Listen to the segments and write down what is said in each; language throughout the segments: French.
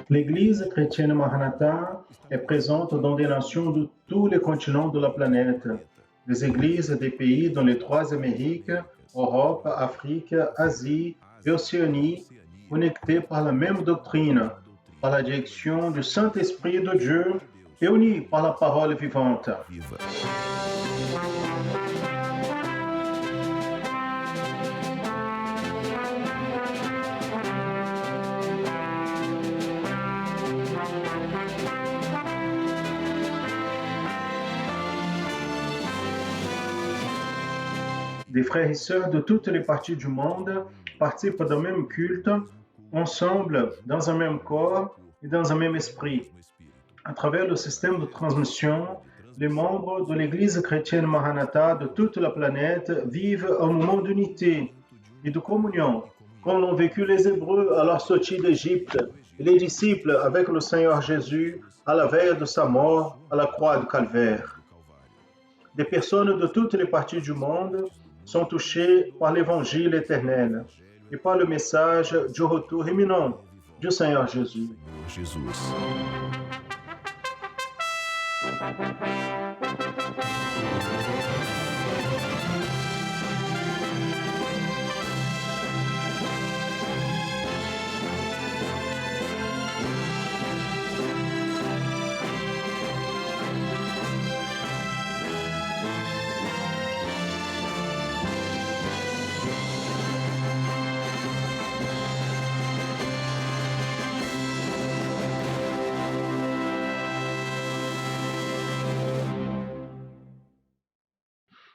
L'Église chrétienne Maranatha est présente dans des nations de tous les continents de la planète. Les églises des pays dans les trois Amériques, Europe, Afrique, Asie et Océanie, connectées par la même doctrine, par la direction du Saint-Esprit de Dieu et unies par la parole vivante. Des frères et sœurs de toutes les parties du monde participent d'un même culte, ensemble, dans un même corps et dans un même esprit. À travers le système de transmission, les membres de l'Église chrétienne Maranatha de toute la planète vivent un moment d'unité et de communion, comme l'ont vécu les Hébreux à leur sortie d'Égypte et les disciples avec le Seigneur Jésus à la veille de sa mort à la croix du Calvaire. Des personnes de toutes les parties du monde sont touchées par l'Évangile éternel et par le message du retour imminent du Seigneur Jésus.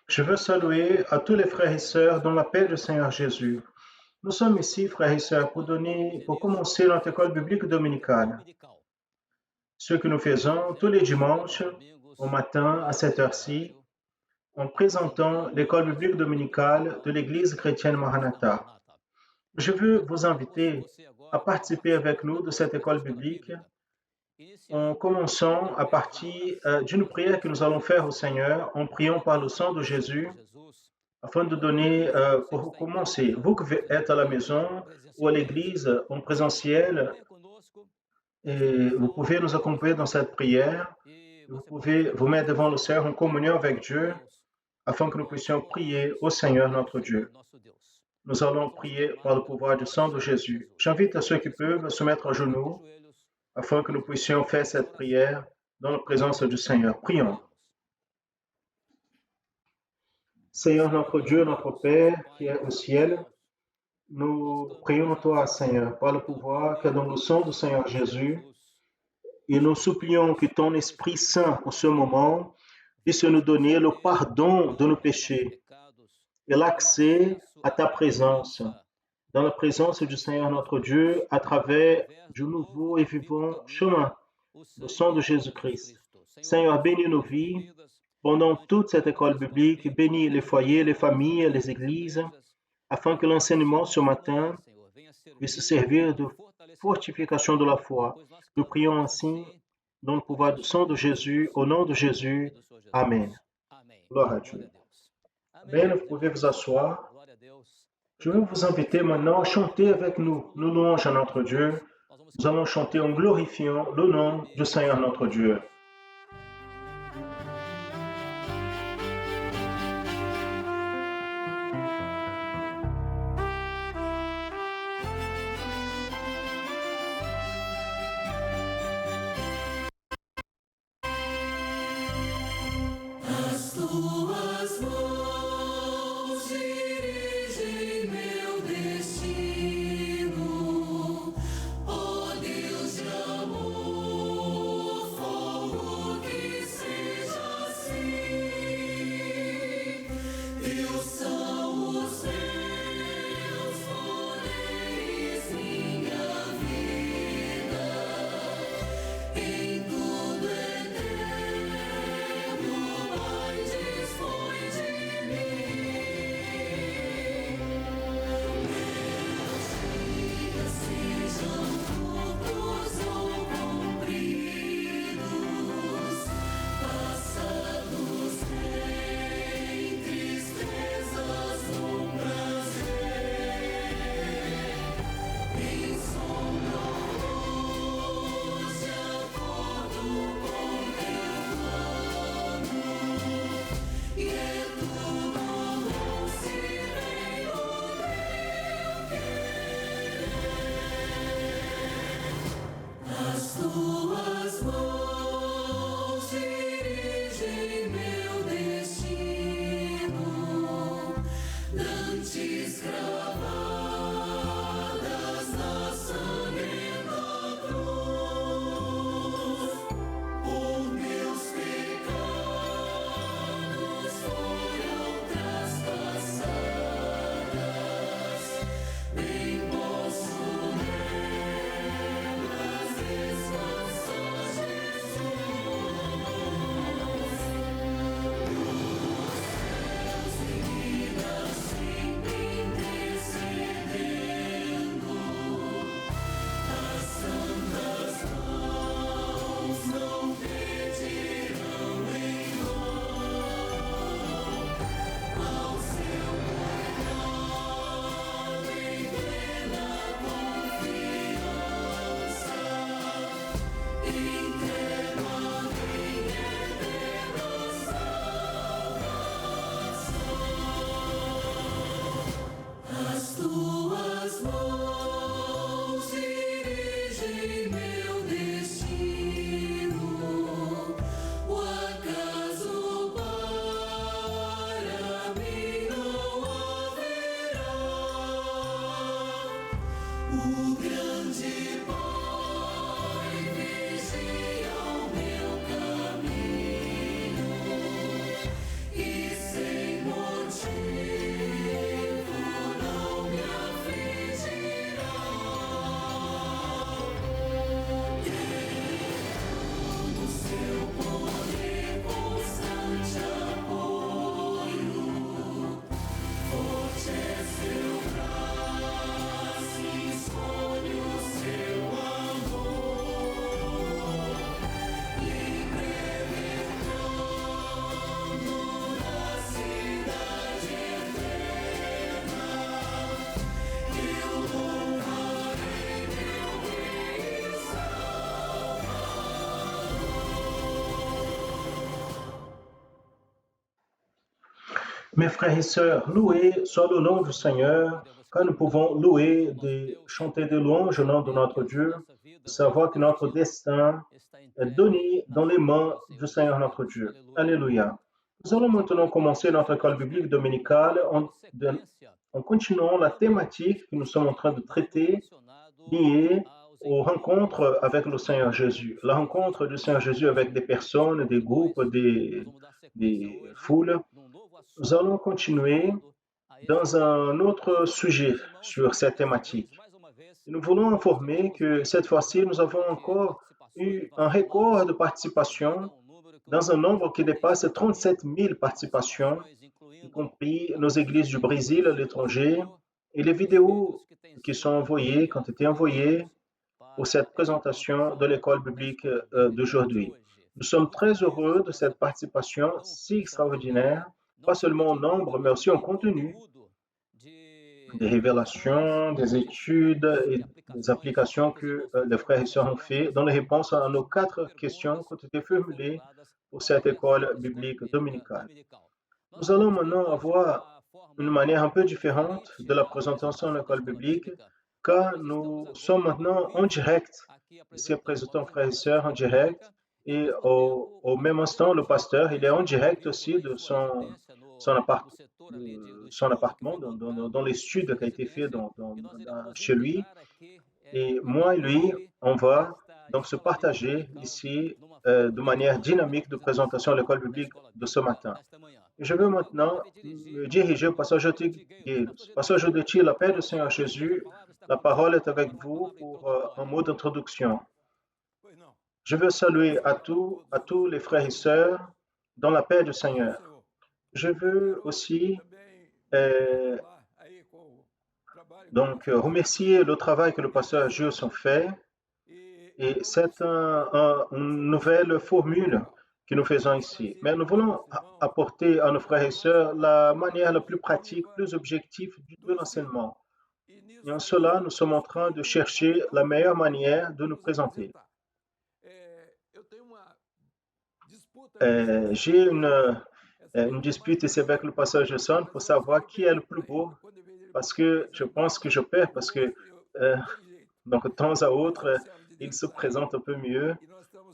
Je veux saluer à tous les frères et sœurs dans la paix du Seigneur Jésus. Nous sommes ici, frères et sœurs, pour commencer notre école biblique dominicale. Ce que nous faisons tous les dimanches au matin à cette heure-ci, en présentant l'école biblique dominicale de l'Église chrétienne Maranatha. Je veux vous inviter à participer avec nous de cette école biblique en commençant à partir d'une prière que nous allons faire au Seigneur en priant par le sang de Jésus afin de donner, pour commencer, vous qui êtes à la maison ou à l'église en présentiel, et vous pouvez nous accompagner dans cette prière. Vous pouvez vous mettre devant le Seigneur en communion avec Dieu afin que nous puissions prier au Seigneur notre Dieu. Nous allons prier par le pouvoir du sang de Jésus. J'invite à ceux qui peuvent se mettre à genoux afin que nous puissions faire cette prière dans la présence du Seigneur. Prions. Seigneur notre Dieu, notre Père qui est au ciel, nous prions toi, Seigneur, par le pouvoir que dans le sang du Seigneur Jésus, et nous supplions que ton Esprit Saint en ce moment puisse nous donner le pardon de nos péchés et l'accès à ta présence, dans la présence du Seigneur notre Dieu, à travers du nouveau et vivant chemin, le sang de Jésus-Christ. Seigneur, bénis nos vies pendant toute cette école biblique, bénis les foyers, les familles, les églises, afin que l'enseignement ce matin puisse servir de fortification de la foi. Nous prions ainsi dans le pouvoir du sang de Jésus, au nom de Jésus. Amen. Gloire à Dieu. Amen, vous pouvez vous asseoir. Je vais vous inviter maintenant à chanter avec nous louanges à notre Dieu. Nous allons chanter en glorifiant le nom du Seigneur notre Dieu. Deus de amor. Mes frères et sœurs, louez soit le nom du Seigneur, car nous pouvons louer, chanter des louanges au nom de notre Dieu, savoir que notre destin est donné dans les mains du Seigneur notre Dieu. Alléluia. Nous allons maintenant commencer notre école biblique dominicale en continuant la thématique que nous sommes en train de traiter, liée aux rencontres avec le Seigneur Jésus. La rencontre du Seigneur Jésus avec des personnes, des groupes, des foules. Nous allons continuer dans un autre sujet sur cette thématique. Nous voulons informer que cette fois-ci, nous avons encore eu un record de participation dans un nombre qui dépasse 37 000 participations, y compris nos églises du Brésil, à l'étranger, et les vidéos qui ont été envoyées pour cette présentation de l'école biblique d'aujourd'hui. Nous sommes très heureux de cette participation si extraordinaire, pas seulement en nombre, mais aussi en contenu, des révélations, des études et des applications que les frères et sœurs ont fait dans les réponses à nos 4 questions qui ont été formulées pour cette école biblique dominicale. Nous allons maintenant avoir une manière un peu différente de la présentation de l'école biblique, car nous sommes maintenant en direct. Ici, présentant frères et sœurs en direct, et au même instant, le pasteur, il est en direct aussi de son appartement, dans l'étude qui a été fait chez lui. Et moi et lui, on va donc se partager ici de manière dynamique de présentation de l'école biblique de ce matin. Et je veux maintenant me diriger au passage de Tigui. Passage de Tigui, la paix du Seigneur Jésus, la parole est avec vous pour un mot d'introduction. Je veux saluer à tous les frères et sœurs dans la paix du Seigneur. Je veux aussi donc remercier le travail que le pasteur Jules a fait. Et c'est une nouvelle formule que nous faisons ici. Mais nous voulons apporter à nos frères et sœurs la manière la plus pratique, plus objective de l'enseignement. Et en cela, nous sommes en train de chercher la meilleure manière de nous présenter. J'ai une dispute ici avec le pasteur Jason pour savoir qui est le plus beau, parce que je pense que je perds, parce que donc de temps à autre, il se présente un peu mieux,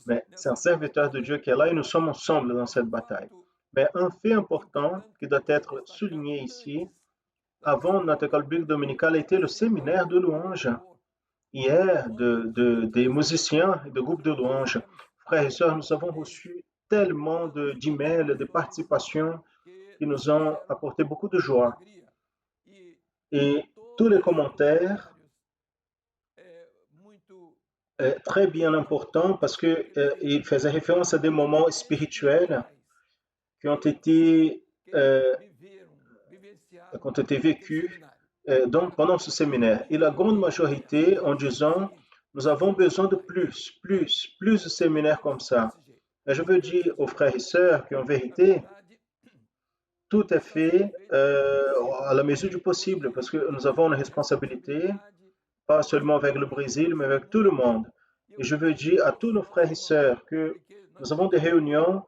mais c'est un serviteur de Dieu qui est là et nous sommes ensemble dans cette bataille. Mais un fait important qui doit être souligné ici, avant notre école biblique dominicale, était le séminaire de louanges. Hier, des musiciens et de groupes de louanges. Frères et sœurs, nous avons reçu tellement d'emails, de participations qui nous ont apporté beaucoup de joie. Et tous les commentaires très bien importants parce qu'ils faisaient référence à des moments spirituels qui ont été vécus donc pendant ce séminaire. Et la grande majorité en disant, nous avons besoin de plus de séminaires comme ça. Et je veux dire aux frères et sœurs qu'en vérité, tout est fait à la mesure du possible parce que nous avons une responsabilité, pas seulement avec le Brésil, mais avec tout le monde. Et je veux dire à tous nos frères et sœurs que nous avons des réunions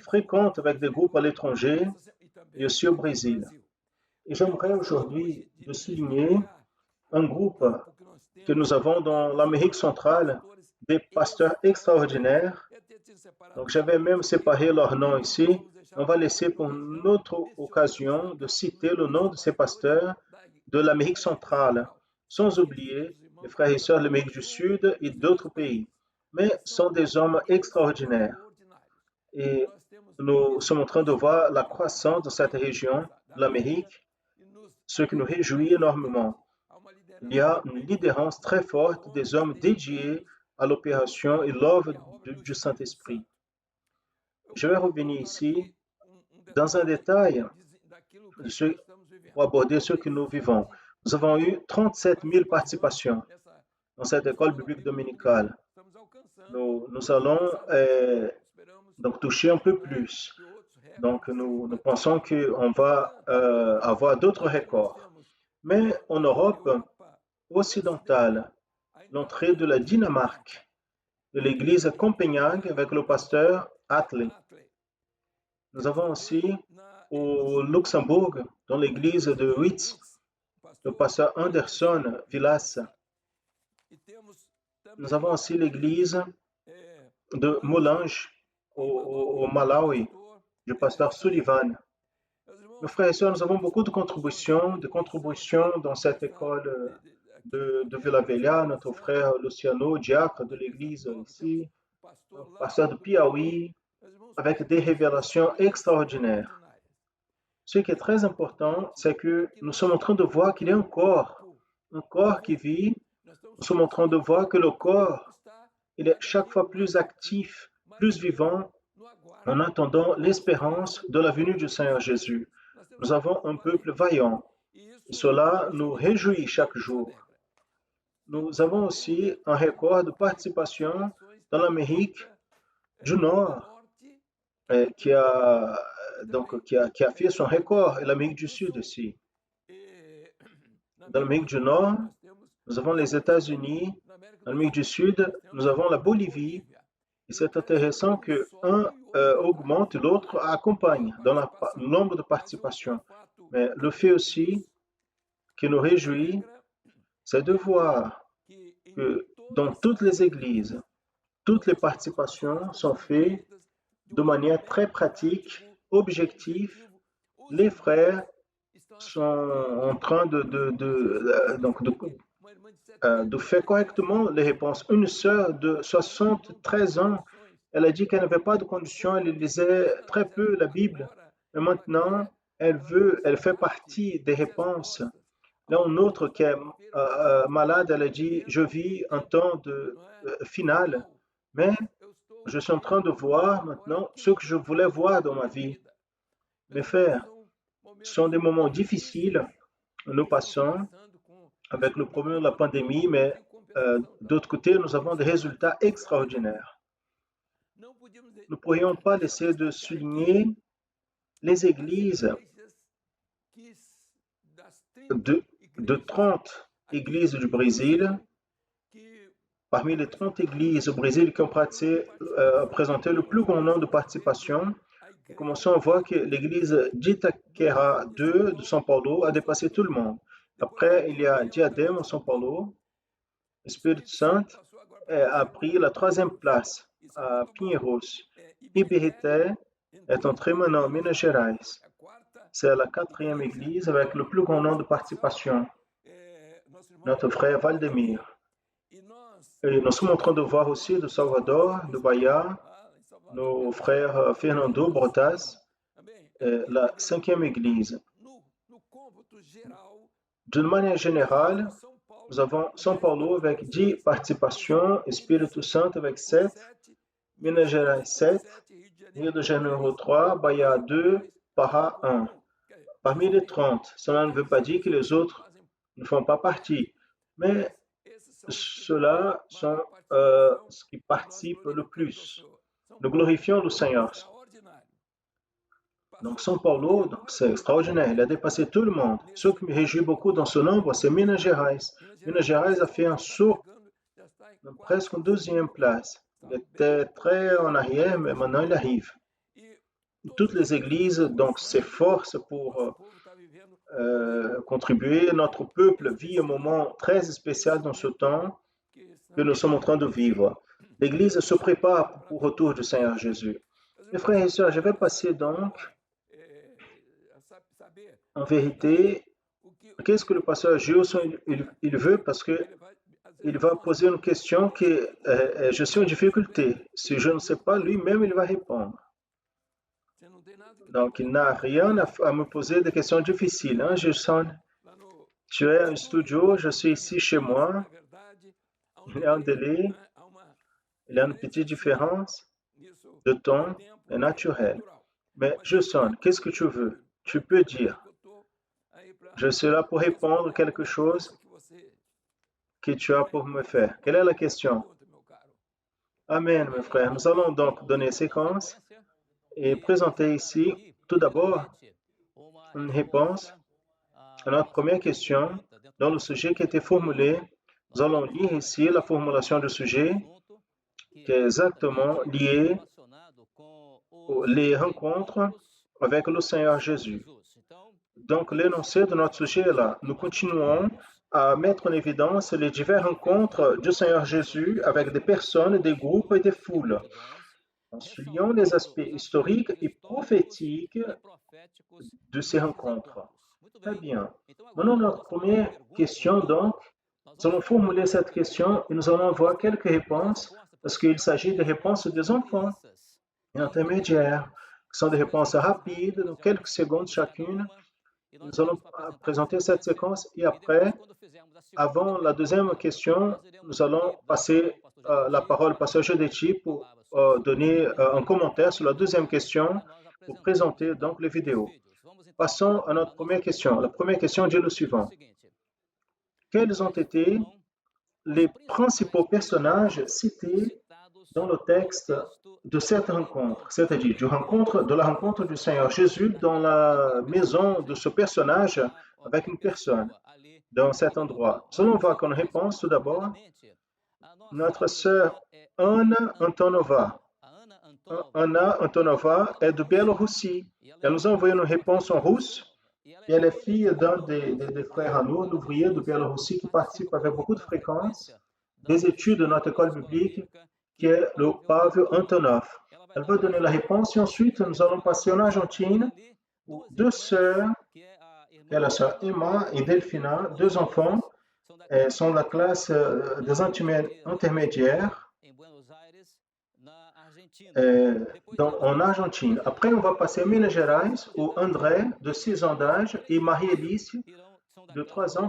fréquentes avec des groupes à l'étranger et aussi au Brésil. Et j'aimerais aujourd'hui de souligner un groupe que nous avons dans l'Amérique centrale, des pasteurs extraordinaires. Donc, j'avais même séparé leur nom ici. On va laisser pour une autre occasion de citer le nom de ces pasteurs de l'Amérique centrale, sans oublier les frères et sœurs de l'Amérique du Sud et d'autres pays. Mais sont des hommes extraordinaires. Et nous sommes en train de voir la croissance de cette région de l'Amérique, ce qui nous réjouit énormément. Il y a une liderance très forte des hommes dédiés à l'opération et l'œuvre du Saint-Esprit. Je vais revenir ici dans un détail pour aborder ce que nous vivons. Nous avons eu 37 000 participations dans cette école biblique dominicale. Nous allons donc toucher un peu plus. Donc, nous pensons qu'on va avoir d'autres records. Mais en Europe occidentale, l'entrée de la Dinamarque, de l'église Copenhague avec le pasteur Atle. Nous avons aussi au Luxembourg, dans l'église de Witz, le pasteur Anderson Villas. Nous avons aussi l'église de Molange, au Malawi, du pasteur Sullivan. Mes frères et sœurs, nous avons beaucoup de contributions dans cette école de Vila Velha. Notre frère Luciano, diacre de l'église ici, pasteur de Piauí, avec des révélations extraordinaires. Ce qui est très important, c'est que nous sommes en train de voir qu'il y a un corps qui vit. Nous sommes en train de voir que le corps, il est chaque fois plus actif, plus vivant, en attendant l'espérance de la venue du Seigneur Jésus. Nous avons un peuple vaillant. Et cela nous réjouit chaque jour. Nous avons aussi un record de participation dans l'Amérique du Nord, qui a fait son record, et l'Amérique du Sud aussi. Dans l'Amérique du Nord, nous avons les États-Unis. Dans l'Amérique du Sud, nous avons la Bolivie. Et c'est intéressant qu'un augmente et l'autre accompagne dans le nombre de participations. Mais le fait aussi qui nous réjouit, c'est de voir que dans toutes les églises, toutes les participations sont faites de manière très pratique, objective. Les frères sont en train de faire correctement les réponses. Une sœur de 73 ans, elle a dit qu'elle n'avait pas de condition, elle lisait très peu la Bible, mais maintenant, elle fait partie des réponses. Là, une autre qui est malade, elle a dit, je vis un temps final, mais je suis en train de voir maintenant ce que je voulais voir dans ma vie. Mes frères, ce sont des moments difficiles, nous passons avec le problème de la pandémie, mais d'autre côté, nous avons des résultats extraordinaires. Nous ne pourrions pas laisser de souligner les églises de 30 églises du Brésil. Parmi les 30 églises au Brésil qui ont présenté le plus grand nombre de participations, nous commençons à voir que l'église d'Itaquera 2 de São Paulo a dépassé tout le monde. Après, il y a Diadema à São Paulo. L'Espírito Santo a pris la 3e place à Pinheiros. Ibirité est entré maintenant en Minas Gerais. C'est la 4e église avec le plus grand nombre de participations. Notre frère Valdemir. Et nous sommes en train de voir aussi de Salvador, de Bahia, nos frères Fernando Brotas, la 5e église. D'une manière générale, nous avons São Paulo avec 10 participations, Espírito Santo avec 7, Minas Gerais 7, Rio de Janeiro 3, Bahia 2, Pará 1. Parmi les 30, cela ne veut pas dire que les autres ne font pas partie, mais ceux-là sont ceux qui participent le plus. Nous glorifions le Seigneur. Donc, São Paulo, c'est extraordinaire. Il a dépassé tout le monde. Ce qui me réjouit beaucoup dans ce nombre, c'est Minas Gerais. Minas Gerais a fait un saut, presque en 2e place. Il était très en arrière, mais maintenant il arrive. Toutes les églises donc s'efforcent pour contribuer. Notre peuple vit un moment très spécial dans ce temps que nous sommes en train de vivre. L'Église se prépare pour le retour du Seigneur Jésus. Mes frères et sœurs, je vais passer donc, en vérité, qu'est-ce que le pasteur Gilson il veut, parce qu'il va poser une question que je suis en difficulté. Si je ne sais pas, lui-même, il va répondre. Donc, il n'a rien à me poser des questions difficiles. Hein, Gilson? Tu es un studio, je suis ici chez moi. Il y a un délai, il y a une petite différence de ton est naturel. Mais Gilson, qu'est-ce que tu veux? Tu peux dire. Je suis là pour répondre quelque chose que tu as pour me faire. Quelle est la question? Amen, mes frères. Nous allons donc donner séquence et présenter ici, tout d'abord, une réponse à notre première question dans le sujet qui a été formulé. Nous allons lire ici la formulation du sujet qui est exactement liée aux rencontres avec le Seigneur Jésus. Donc, l'énoncé de notre sujet est là. Nous continuons à mettre en évidence les diverses rencontres du Seigneur Jésus avec des personnes, des groupes et des foules, en soulignant les aspects historiques et prophétiques de ces rencontres. Très bien. Maintenant, notre première question, donc, nous allons formuler cette question et nous allons voir quelques réponses, parce qu'il s'agit des réponses des enfants et intermédiaires, qui sont des réponses rapides, de quelques secondes chacune. Nous allons présenter cette séquence et après, avant la deuxième question, nous allons passer la parole au pasteur Jodetti pour donner un commentaire sur la deuxième question, pour présenter donc les vidéos. Passons à notre première question. La première question dit le suivant. Quels ont été les principaux personnages cités dans le texte de cette rencontre, c'est-à-dire de la rencontre du Seigneur Jésus dans la maison de ce personnage avec une personne dans cet endroit? Nous allons voir comme réponse tout d'abord notre sœur Anna Antonova. Anna Antonova est de Biélorussie. Elle nous a envoyé une réponse en russe. Et elle est fille d'un des frères à nous, un ouvrier de Biélorussie qui participe avec beaucoup de fréquence des études de notre école biblique, qui est le Pavel Antonov. Elle va donner la réponse et ensuite nous allons passer en Argentine où deux sœurs, la sœur Emma et Delphina, deux enfants, sont de la classe des intermédiaires en Argentine. Après, on va passer à Minas Gerais où André, de 6 ans d'âge, et Marie-Élise, de 3 ans,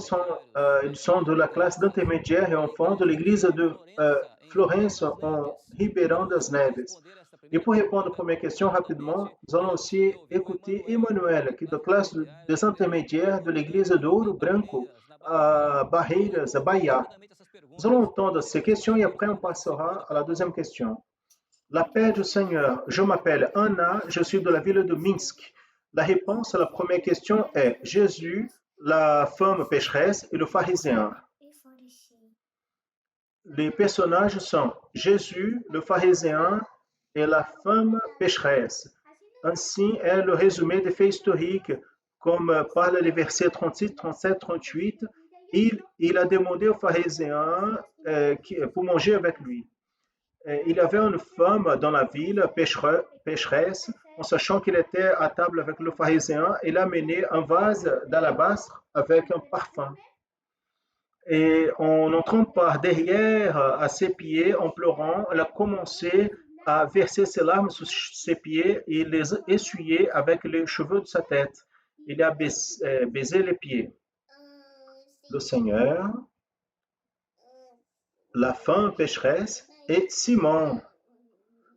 ils sont de la classe d'intermédiaires et enfants de l'église de Florence en Ribeirão das Neves. Et pour répondre à la première question rapidement, nous allons aussi écouter Emmanuel, qui est de classe des intermédiaires de l'église de Ouro Branco à Barreiras, à Bahia. Nous allons entendre ces questions et après on passera à la deuxième question. La paix du Seigneur. Je m'appelle Anna, je suis de la ville de Minsk. La réponse à la première question est Jésus, la femme pécheresse et le pharisien. Les personnages sont Jésus, le pharisien et la femme pécheresse. Ainsi est le résumé des faits historiques, comme parlent les versets 36, 37, 38. Il a demandé au pharisien pour manger avec lui. Il y avait une femme dans la ville, pécheresse, en sachant qu'il était à table avec le pharisien, il a amené un vase d'alabastre avec un parfum. Et en entrant par derrière à ses pieds, en pleurant, elle a commencé à verser ses larmes sur ses pieds et les essuyer avec les cheveux de sa tête. Il a baisé les pieds. Le Seigneur, la femme pécheresse et Simon.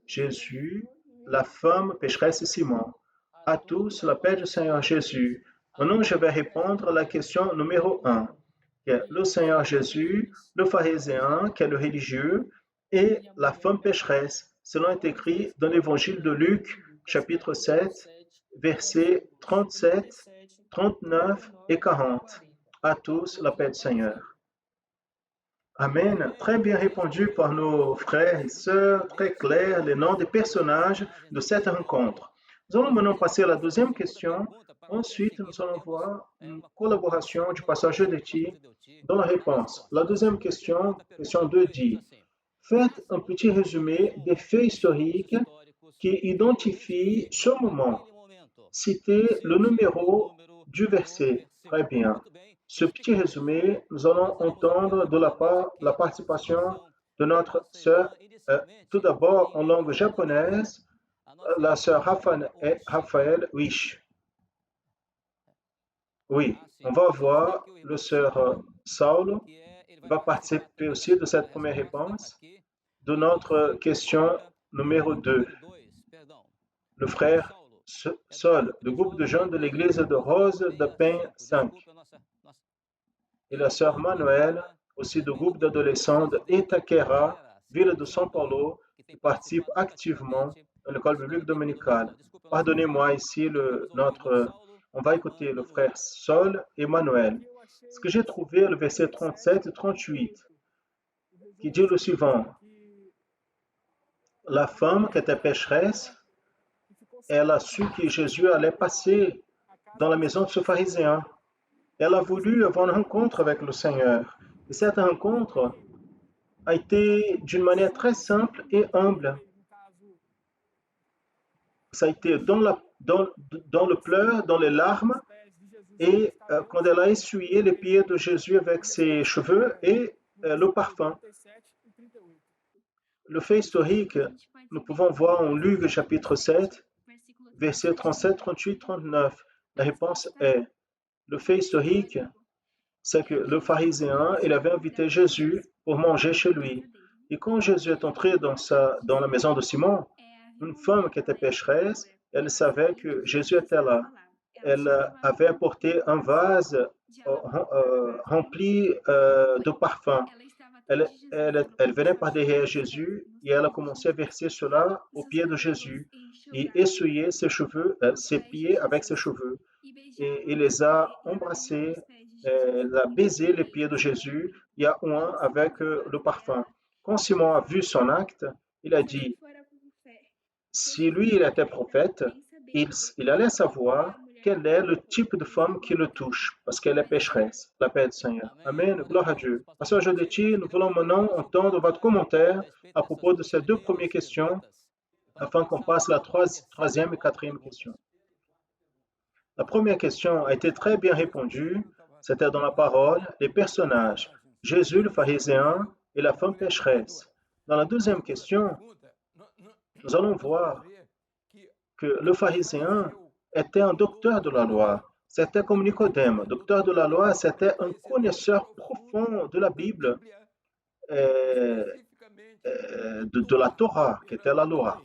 Jésus, la femme pécheresse et Simon. À tous, la paix du Seigneur Jésus. Maintenant, je vais répondre à la question numéro 1. Le Seigneur Jésus, le pharisien, qui est le religieux, et la femme pécheresse. Cela est écrit dans l'évangile de Luc, chapitre 7, versets 37, 39 et 40. À tous, la paix du Seigneur. Amen. Très bien répondu par nos frères et sœurs, très clair, les noms des personnages de cette rencontre. Nous allons maintenant passer à la deuxième question. Ensuite, nous allons voir une collaboration du pasteur Jodetti dans la réponse. La deuxième question, question 2 dit, faites un petit résumé des faits historiques qui identifient ce moment. Citez le numéro du verset. Très bien. Ce petit résumé, nous allons entendre de la participation de notre sœur, tout d'abord en langue japonaise, la sœur Raphaël Wish. Oui, on va voir le sœur Saulo va participer aussi de cette première réponse de notre question numéro 2. Le frère Sol, du groupe de jeunes de l'église de Rose de Pain 5. Et la sœur Manuel, aussi du groupe d'adolescents de Itaquera, ville de São Paulo, qui participe activement à l'école biblique dominicale. Pardonnez-moi ici, on va écouter le frère Sol et Manuel. Ce que j'ai trouvé, le verset 37 et 38, qui dit le suivant. La femme qui était pécheresse elle a su que Jésus allait passer dans la maison de ce pharisien. Elle a voulu avoir une rencontre avec le Seigneur. Et cette rencontre a été d'une manière très simple et humble. Ça a été dans le pleur, dans les larmes, et quand elle a essuyé les pieds de Jésus avec ses cheveux et le parfum. Le fait historique, nous pouvons voir en Luc chapitre 7, versets 37, 38, 39. La réponse est, le fait historique, c'est que le pharisien, il avait invité Jésus pour manger chez lui. Et quand Jésus est entré dans la maison de Simon, une femme qui était pécheresse, elle savait que Jésus était là. Elle avait apporté un vase rempli de parfums. Elle venait par derrière Jésus et elle a commencé à verser cela aux pieds de Jésus et essuyer ses cheveux, ses pieds avec ses cheveux. Et il les a embrassés, elle a baisé les pieds de Jésus et a oint avec le parfum. Quand Simon a vu son acte, il a dit, si lui il était prophète, il allait savoir quel est le type de femme qui le touche, parce qu'elle est pécheresse. La paix du Seigneur. Amen. Gloire à Dieu. Pasteur Jodetti, nous voulons maintenant entendre votre commentaire à propos de ces deux premières questions, afin qu'on passe à la troisième et quatrième question. La première question a été très bien répondue. C'était dans la parole, les personnages, Jésus le pharisien et la femme pécheresse. Dans la deuxième question, nous allons voir que le pharisien était un docteur de la loi. C'était comme Nicodème. Docteur de la loi, c'était un connaisseur profond de la Bible, de la Torah, qui était la loi.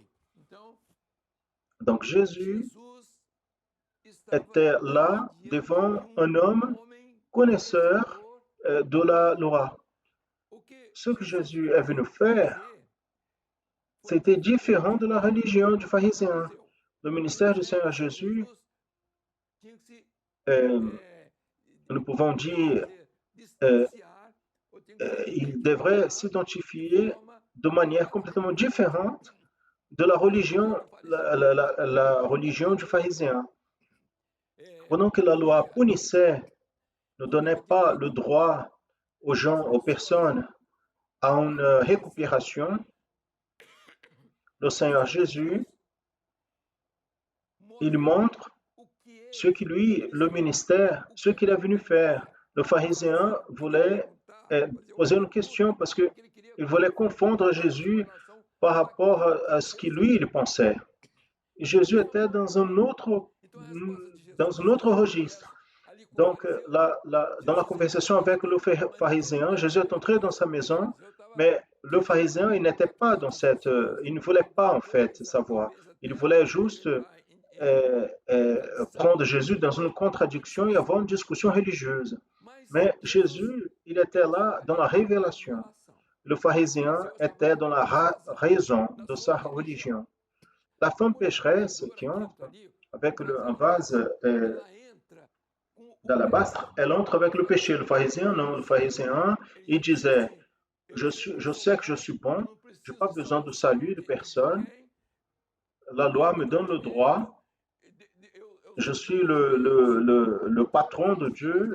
Donc Jésus était là devant un homme connaisseur de la loi. Ce que Jésus est venu faire, c'était différent de la religion du pharisien. Le ministère du Seigneur Jésus, nous pouvons dire, il devrait s'identifier de manière complètement différente de la religion, la religion du pharisien. Pendant que la loi punissait, ne donnait pas le droit aux gens, aux personnes, à une récupération, le Seigneur Jésus, il montre ce qui lui, le ministère, ce qu'il est venu faire. Le pharisien voulait poser une question parce qu'il voulait confondre Jésus par rapport à ce qu'il lui il pensait. Et Jésus était dans un autre registre. Donc, dans la conversation avec le pharisien, Jésus est entré dans sa maison, mais le pharisien, il n'était pas il ne voulait pas en fait savoir. Il voulait juste prendre Jésus dans une contradiction et avoir une discussion religieuse. Mais Jésus, il était là dans la révélation. Le pharisien était dans la raison de sa religion. La femme pécheresse qui entre avec un vase d'alabastre, elle entre avec le péché. Le pharisien, non. Le pharisien, il disait, je sais que je suis bon, je n'ai pas besoin de salut de personne. La loi me donne le droit. Je suis le patron de Dieu.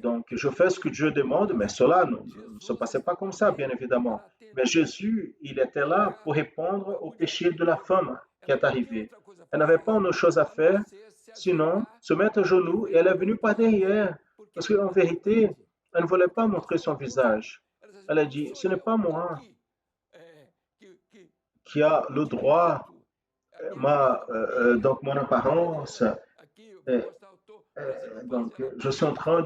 Donc, je fais ce que Dieu demande, mais cela ne se passait pas comme ça, bien évidemment. Mais Jésus, il était là pour répondre au péché de la femme qui est arrivée. Elle n'avait pas une autre chose à faire, sinon se mettre à genoux, et elle est venue par derrière. Parce qu'en vérité, elle ne voulait pas montrer son visage. Elle a dit, ce n'est pas moi qui a le droit, donc mon apparence, donc je suis en train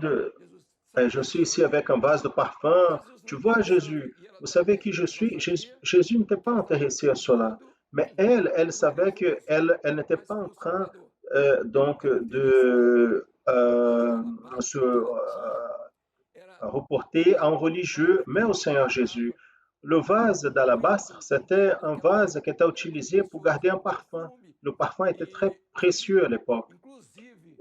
je suis ici avec un vase de parfum. Tu vois Jésus, vous savez qui je suis? Jésus n'était pas intéressé à cela. Mais elle savait qu'elle n'était pas en train donc de se reporter à un religieux, mais au Seigneur Jésus. Le vase d'alabastre, c'était un vase qui était utilisé pour garder un parfum. Le parfum était très précieux à l'époque.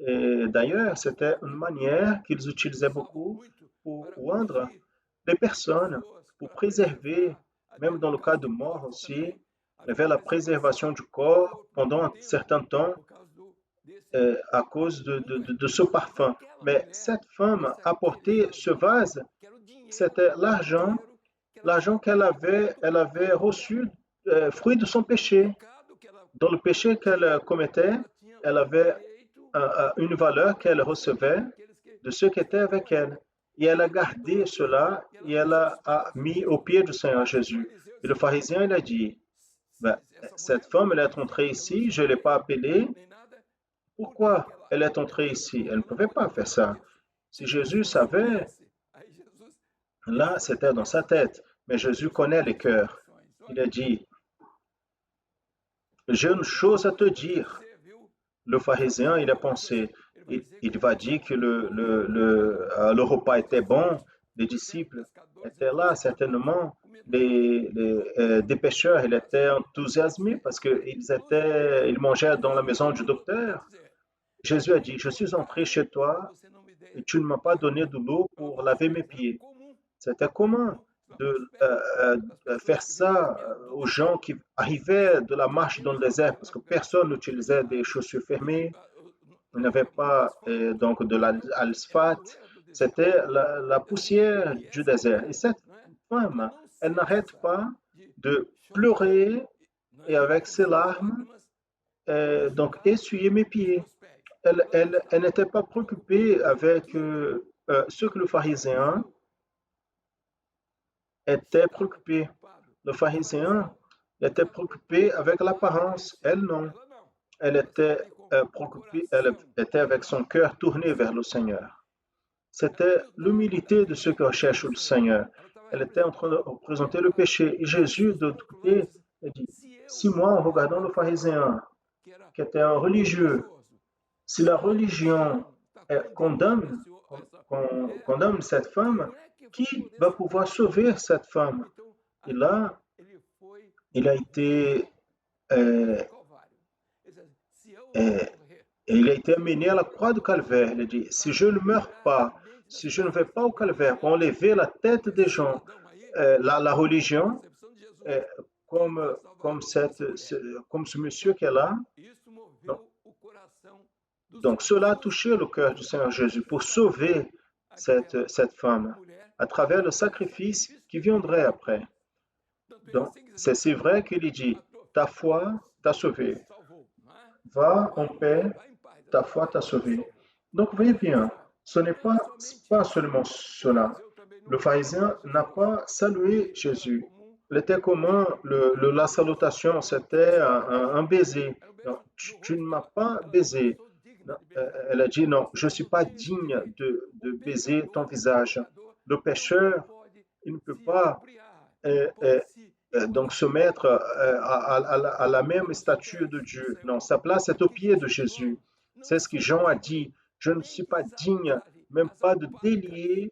Et d'ailleurs, c'était une manière qu'ils utilisaient beaucoup pour rendre les personnes, pour préserver, même dans le cas de mort aussi, Il y avait la préservation du corps pendant un certain temps à cause de ce parfum. Mais cette femme apportait ce vase, c'était l'argent elle avait reçu fruit de son péché. Dans le péché qu'elle commettait, elle avait une valeur qu'elle recevait de ceux qui étaient avec elle. Et elle a gardé cela et elle a mis au pied du Seigneur Jésus. Et le pharisien, il a dit, ben, cette femme, elle est entrée ici, je ne l'ai pas appelée. Pourquoi elle est entrée ici? Elle ne pouvait pas faire ça. Si Jésus savait, là, c'était dans sa tête. Mais Jésus connaît les cœurs. Il a dit, j'ai une chose à te dire. Le pharisien, il a pensé, il va dire que le repas était bon, les disciples étaient là, certainement. Des pêcheurs, ils étaient enthousiasmés parce ils mangeaient dans la maison du docteur. Jésus a dit, je suis entré chez toi et tu ne m'as pas donné de l'eau pour laver mes pieds. C'était commun de faire ça aux gens qui arrivaient de la marche dans le désert parce que personne n'utilisait des chaussures fermées, on n'avait pas donc de l'asphalte, c'était la poussière du désert. Et cette femme, elle n'arrête pas de pleurer et avec ses larmes, donc essuyer mes pieds. Elle n'était pas préoccupée avec ce que le pharisien était préoccupé. Le pharisien était préoccupé avec l'apparence, elle non. Elle était préoccupée, elle était avec son cœur tourné vers le Seigneur. C'était l'humilité de ceux qui recherchent le Seigneur. Elle était en train de représenter le péché. Et Jésus, de l'autre côté, a dit, si moi, en regardant le pharisien, qui était un religieux, si la religion condamne cette femme, qui va pouvoir sauver cette femme? Et là, il a été il a été amené à la croix du calvaire. Il a dit, si je ne meurs pas, si je ne vais pas au calvaire pour enlever la tête des gens, la religion, comme ce monsieur qui est là, donc cela a touché le cœur du Seigneur Jésus pour sauver cette femme à travers le sacrifice qui viendrait après. Donc, c'est vrai qu'il dit, ta foi t'a sauvé. Va en paix, ta foi t'a sauvé. Donc, voyez bien, ce n'est pas seulement cela. Le pharisien n'a pas salué Jésus. Il était commun, la salutation, c'était un baiser. Non, tu ne m'as pas baisé. Non, elle a dit, non, je ne suis pas digne de baiser ton visage. Le pécheur, il ne peut pas donc se mettre à la même statue de Dieu. Non, sa place est aux pieds de Jésus. C'est ce que Jean a dit. Je ne suis pas digne, même pas de délier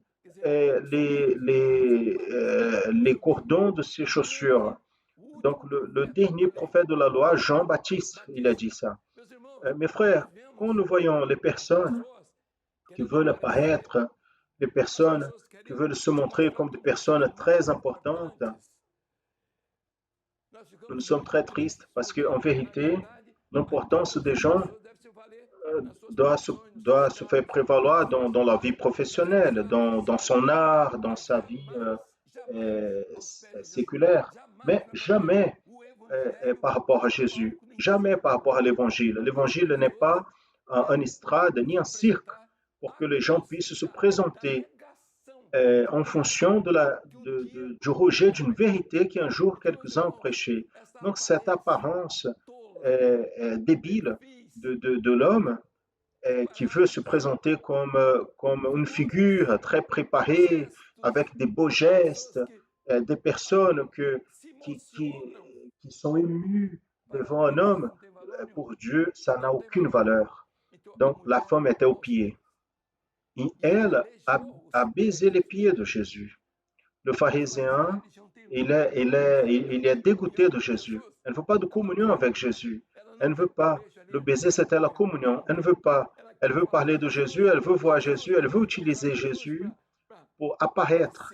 les cordons de ses chaussures. Donc, le dernier prophète de la loi, Jean-Baptiste, il a dit ça. Mes frères, quand nous voyons les personnes qui veulent apparaître, les personnes qui veulent se montrer comme des personnes très importantes, nous sommes très tristes parce qu'en vérité, l'importance des gens doit se faire prévaloir dans la vie professionnelle, dans son art, dans sa vie séculaire, mais jamais par rapport à Jésus, jamais par rapport à l'Évangile. L'Évangile n'est pas un estrade ni un cirque pour que les gens puissent se présenter en fonction du rejet d'une vérité qu'un jour quelques-uns ont prêché. Donc cette apparence débile de l'homme qui veut se présenter comme une figure très préparée, avec des beaux gestes, des personnes qui sont émues devant un homme, pour Dieu, ça n'a aucune valeur. Donc la femme était aux pieds. Et elle a baisé les pieds de Jésus. Le pharisien, il est dégoûté de Jésus. Elle ne veut pas de communion avec Jésus. Elle ne veut pas. Le baiser, c'était la communion. Elle ne veut pas. Elle veut parler de Jésus, elle veut voir Jésus, elle veut utiliser Jésus pour apparaître.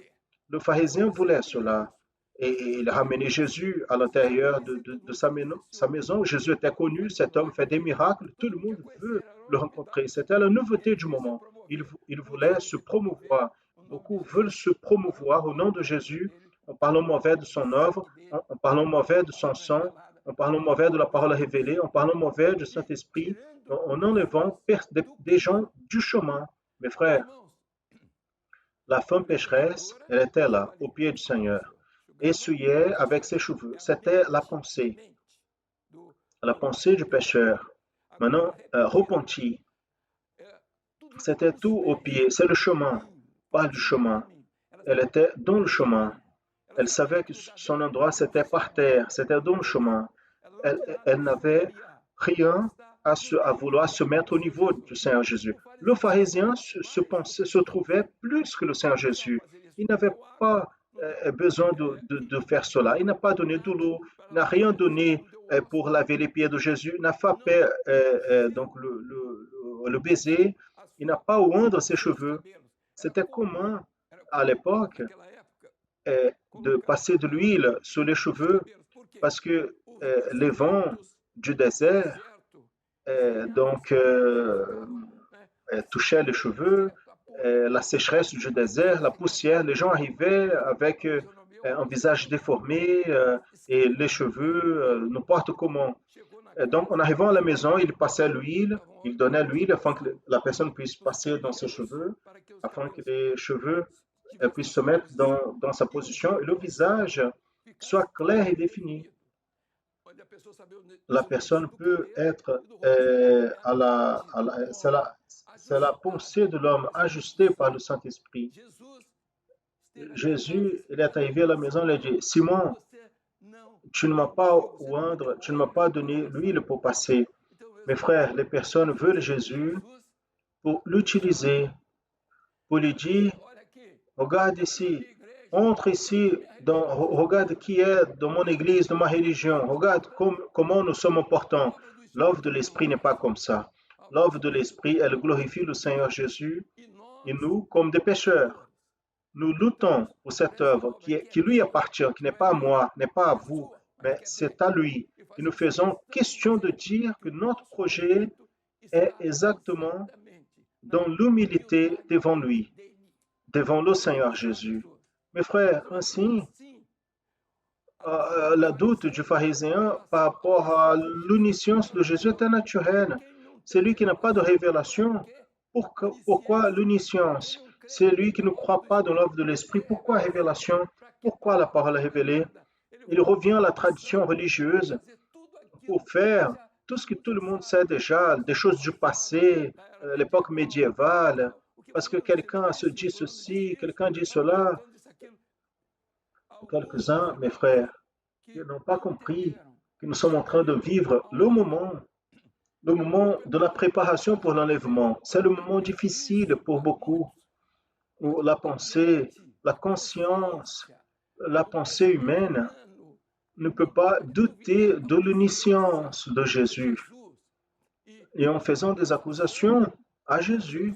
Le pharisien voulait cela. et il ramenait Jésus à l'intérieur de sa maison. Jésus était connu, cet homme fait des miracles, tout le monde veut le rencontrer. C'était la nouveauté du moment. Il voulait se promouvoir. Beaucoup veulent se promouvoir au nom de Jésus en parlant mauvais de son œuvre, en parlant mauvais de son sang, en parlant mauvais de la parole révélée, en parlant mauvais du Saint-Esprit, en enlevant des gens du chemin. Mes frères, la femme pécheresse, elle était là, au pied du Seigneur, essuyait avec ses cheveux. C'était la pensée du pécheur. Maintenant, repenti. C'était tout au pied. C'est le chemin, pas du chemin. Elle était dans le chemin. Elle savait que son endroit, c'était par terre, c'était dans le chemin. Elle n'avait rien à vouloir se mettre au niveau du Seigneur Jésus. Le pharisien se trouvait plus que le Seigneur Jésus. Il n'avait pas besoin de faire cela. Il n'a pas donné de l'eau, il n'a rien donné pour laver les pieds de Jésus, il n'a pas fait donc le baiser, il n'a pas oindre ses cheveux. C'était commun à l'époque de passer de l'huile sur les cheveux parce que les vents du désert donc touchaient les cheveux, la sécheresse du désert, la poussière, les gens arrivaient avec un visage déformé et les cheveux n'importe comment. Donc en arrivant à la maison, il passait l'huile, il donnait l'huile afin que la personne puisse passer dans ses cheveux, afin que les cheveux puissent se mettre dans sa position et le visage soit clair et défini. La personne peut être c'est la pensée de l'homme ajustée par le Saint-Esprit. Jésus, il est arrivé à la maison, il a dit, Simon, tu ne m'as pas oindre, tu ne m'as pas donné l'huile pour passer. Mes frères, les personnes veulent Jésus pour l'utiliser, pour lui dire, regarde ici, entre ici, regarde qui est dans mon église, dans ma religion, regarde comment nous sommes importants. L'œuvre de l'Esprit n'est pas comme ça. L'œuvre de l'Esprit, elle glorifie le Seigneur Jésus et nous, comme des pécheurs, nous luttons pour cette œuvre qui lui appartient, qui n'est pas à moi, n'est pas à vous, mais c'est à lui. Et nous faisons question de dire que notre projet est exactement dans l'humilité devant lui, devant le Seigneur Jésus. Mes frères, ainsi, la doute du pharisien par rapport à l'omniscience de Jésus était naturelle. Celui qui n'a pas de révélation, pourquoi l'omniscience? Celui qui ne croit pas dans l'œuvre de l'Esprit, pourquoi révélation? Pourquoi la parole révélée? Il revient à la tradition religieuse pour faire tout ce que tout le monde sait déjà, des choses du passé, l'époque médiévale, parce que quelqu'un se dit ceci, quelqu'un dit cela. Quelques-uns, mes frères, qui n'ont pas compris que nous sommes en train de vivre le moment de la préparation pour l'enlèvement. C'est le moment difficile pour beaucoup, où la pensée, la conscience, la pensée humaine ne peut pas douter de l'omniscience de Jésus. Et en faisant des accusations à Jésus,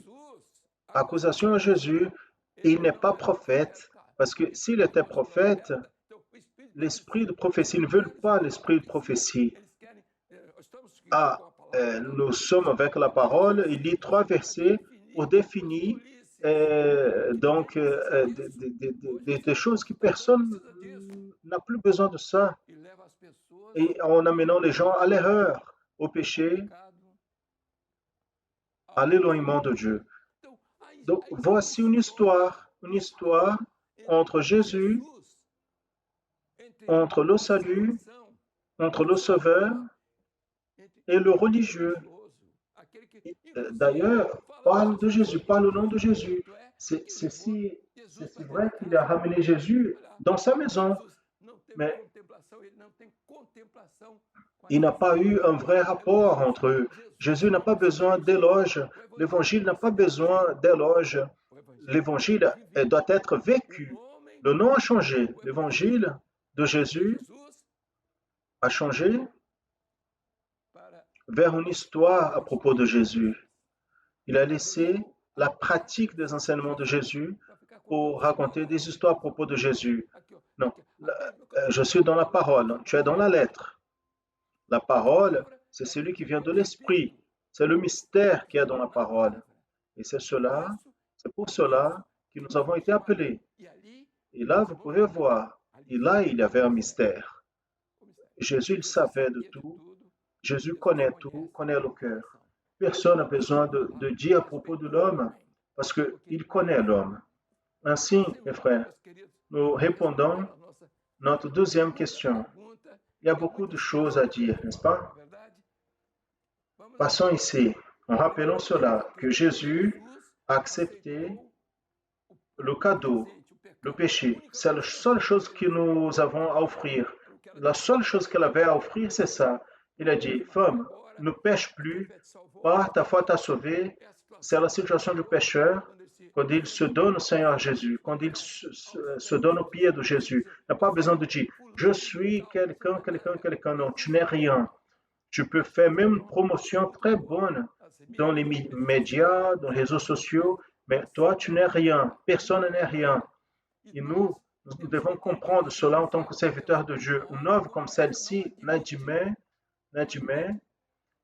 il n'est pas prophète, parce que s'il était prophète, l'esprit de prophétie, ils ne veulent pas l'esprit de prophétie. Nous sommes avec la parole, il lit 3 versets pour définir des choses que personne n'a plus besoin de ça. Et en amenant les gens à l'erreur, au péché, à l'éloignement de Dieu. Donc, voici une histoire entre Jésus, entre le salut, entre le sauveur et le religieux. D'ailleurs, parle de Jésus, parle au nom de Jésus. C'est si vrai qu'il a ramené Jésus dans sa maison, mais il n'a pas eu un vrai rapport entre eux. Jésus n'a pas besoin d'éloges. L'évangile n'a pas besoin d'éloges. L'évangile doit être vécu. Le nom a changé. L'évangile de Jésus a changé vers une histoire à propos de Jésus. Il a laissé la pratique des enseignements de Jésus pour raconter des histoires à propos de Jésus. Non, je suis dans la parole, tu es dans la lettre. La parole, c'est celui qui vient de l'esprit. C'est le mystère qui est dans la parole. Et c'est pour cela que nous avons été appelés. Et là, vous pouvez voir, et là, il y avait un mystère. Jésus, il savait de tout. Jésus connaît tout, connaît le cœur. Personne n'a besoin de dire à propos de l'homme, parce qu'il connaît l'homme. Ainsi, mes frères, nous répondons notre deuxième question. Il y a beaucoup de choses à dire, n'est-ce pas? Passons ici, en rappelant cela, que Jésus a accepté le cadeau, le péché. C'est la seule chose que nous avons à offrir. La seule chose qu'elle avait à offrir, c'est ça. Il a dit, femme, ne pêche plus, par ta foi t'a sauvé. C'est la situation du pécheur quand il se donne au Seigneur Jésus, quand il se donne au pied de Jésus. Il n'a pas besoin de dire, je suis quelqu'un. Non, tu n'es rien. Tu peux faire même une promotion très bonne dans les médias, dans les réseaux sociaux, mais toi, tu n'es rien. Personne n'est rien. Et nous devons comprendre cela en tant que serviteurs de Dieu. Une œuvre comme celle-ci n'admet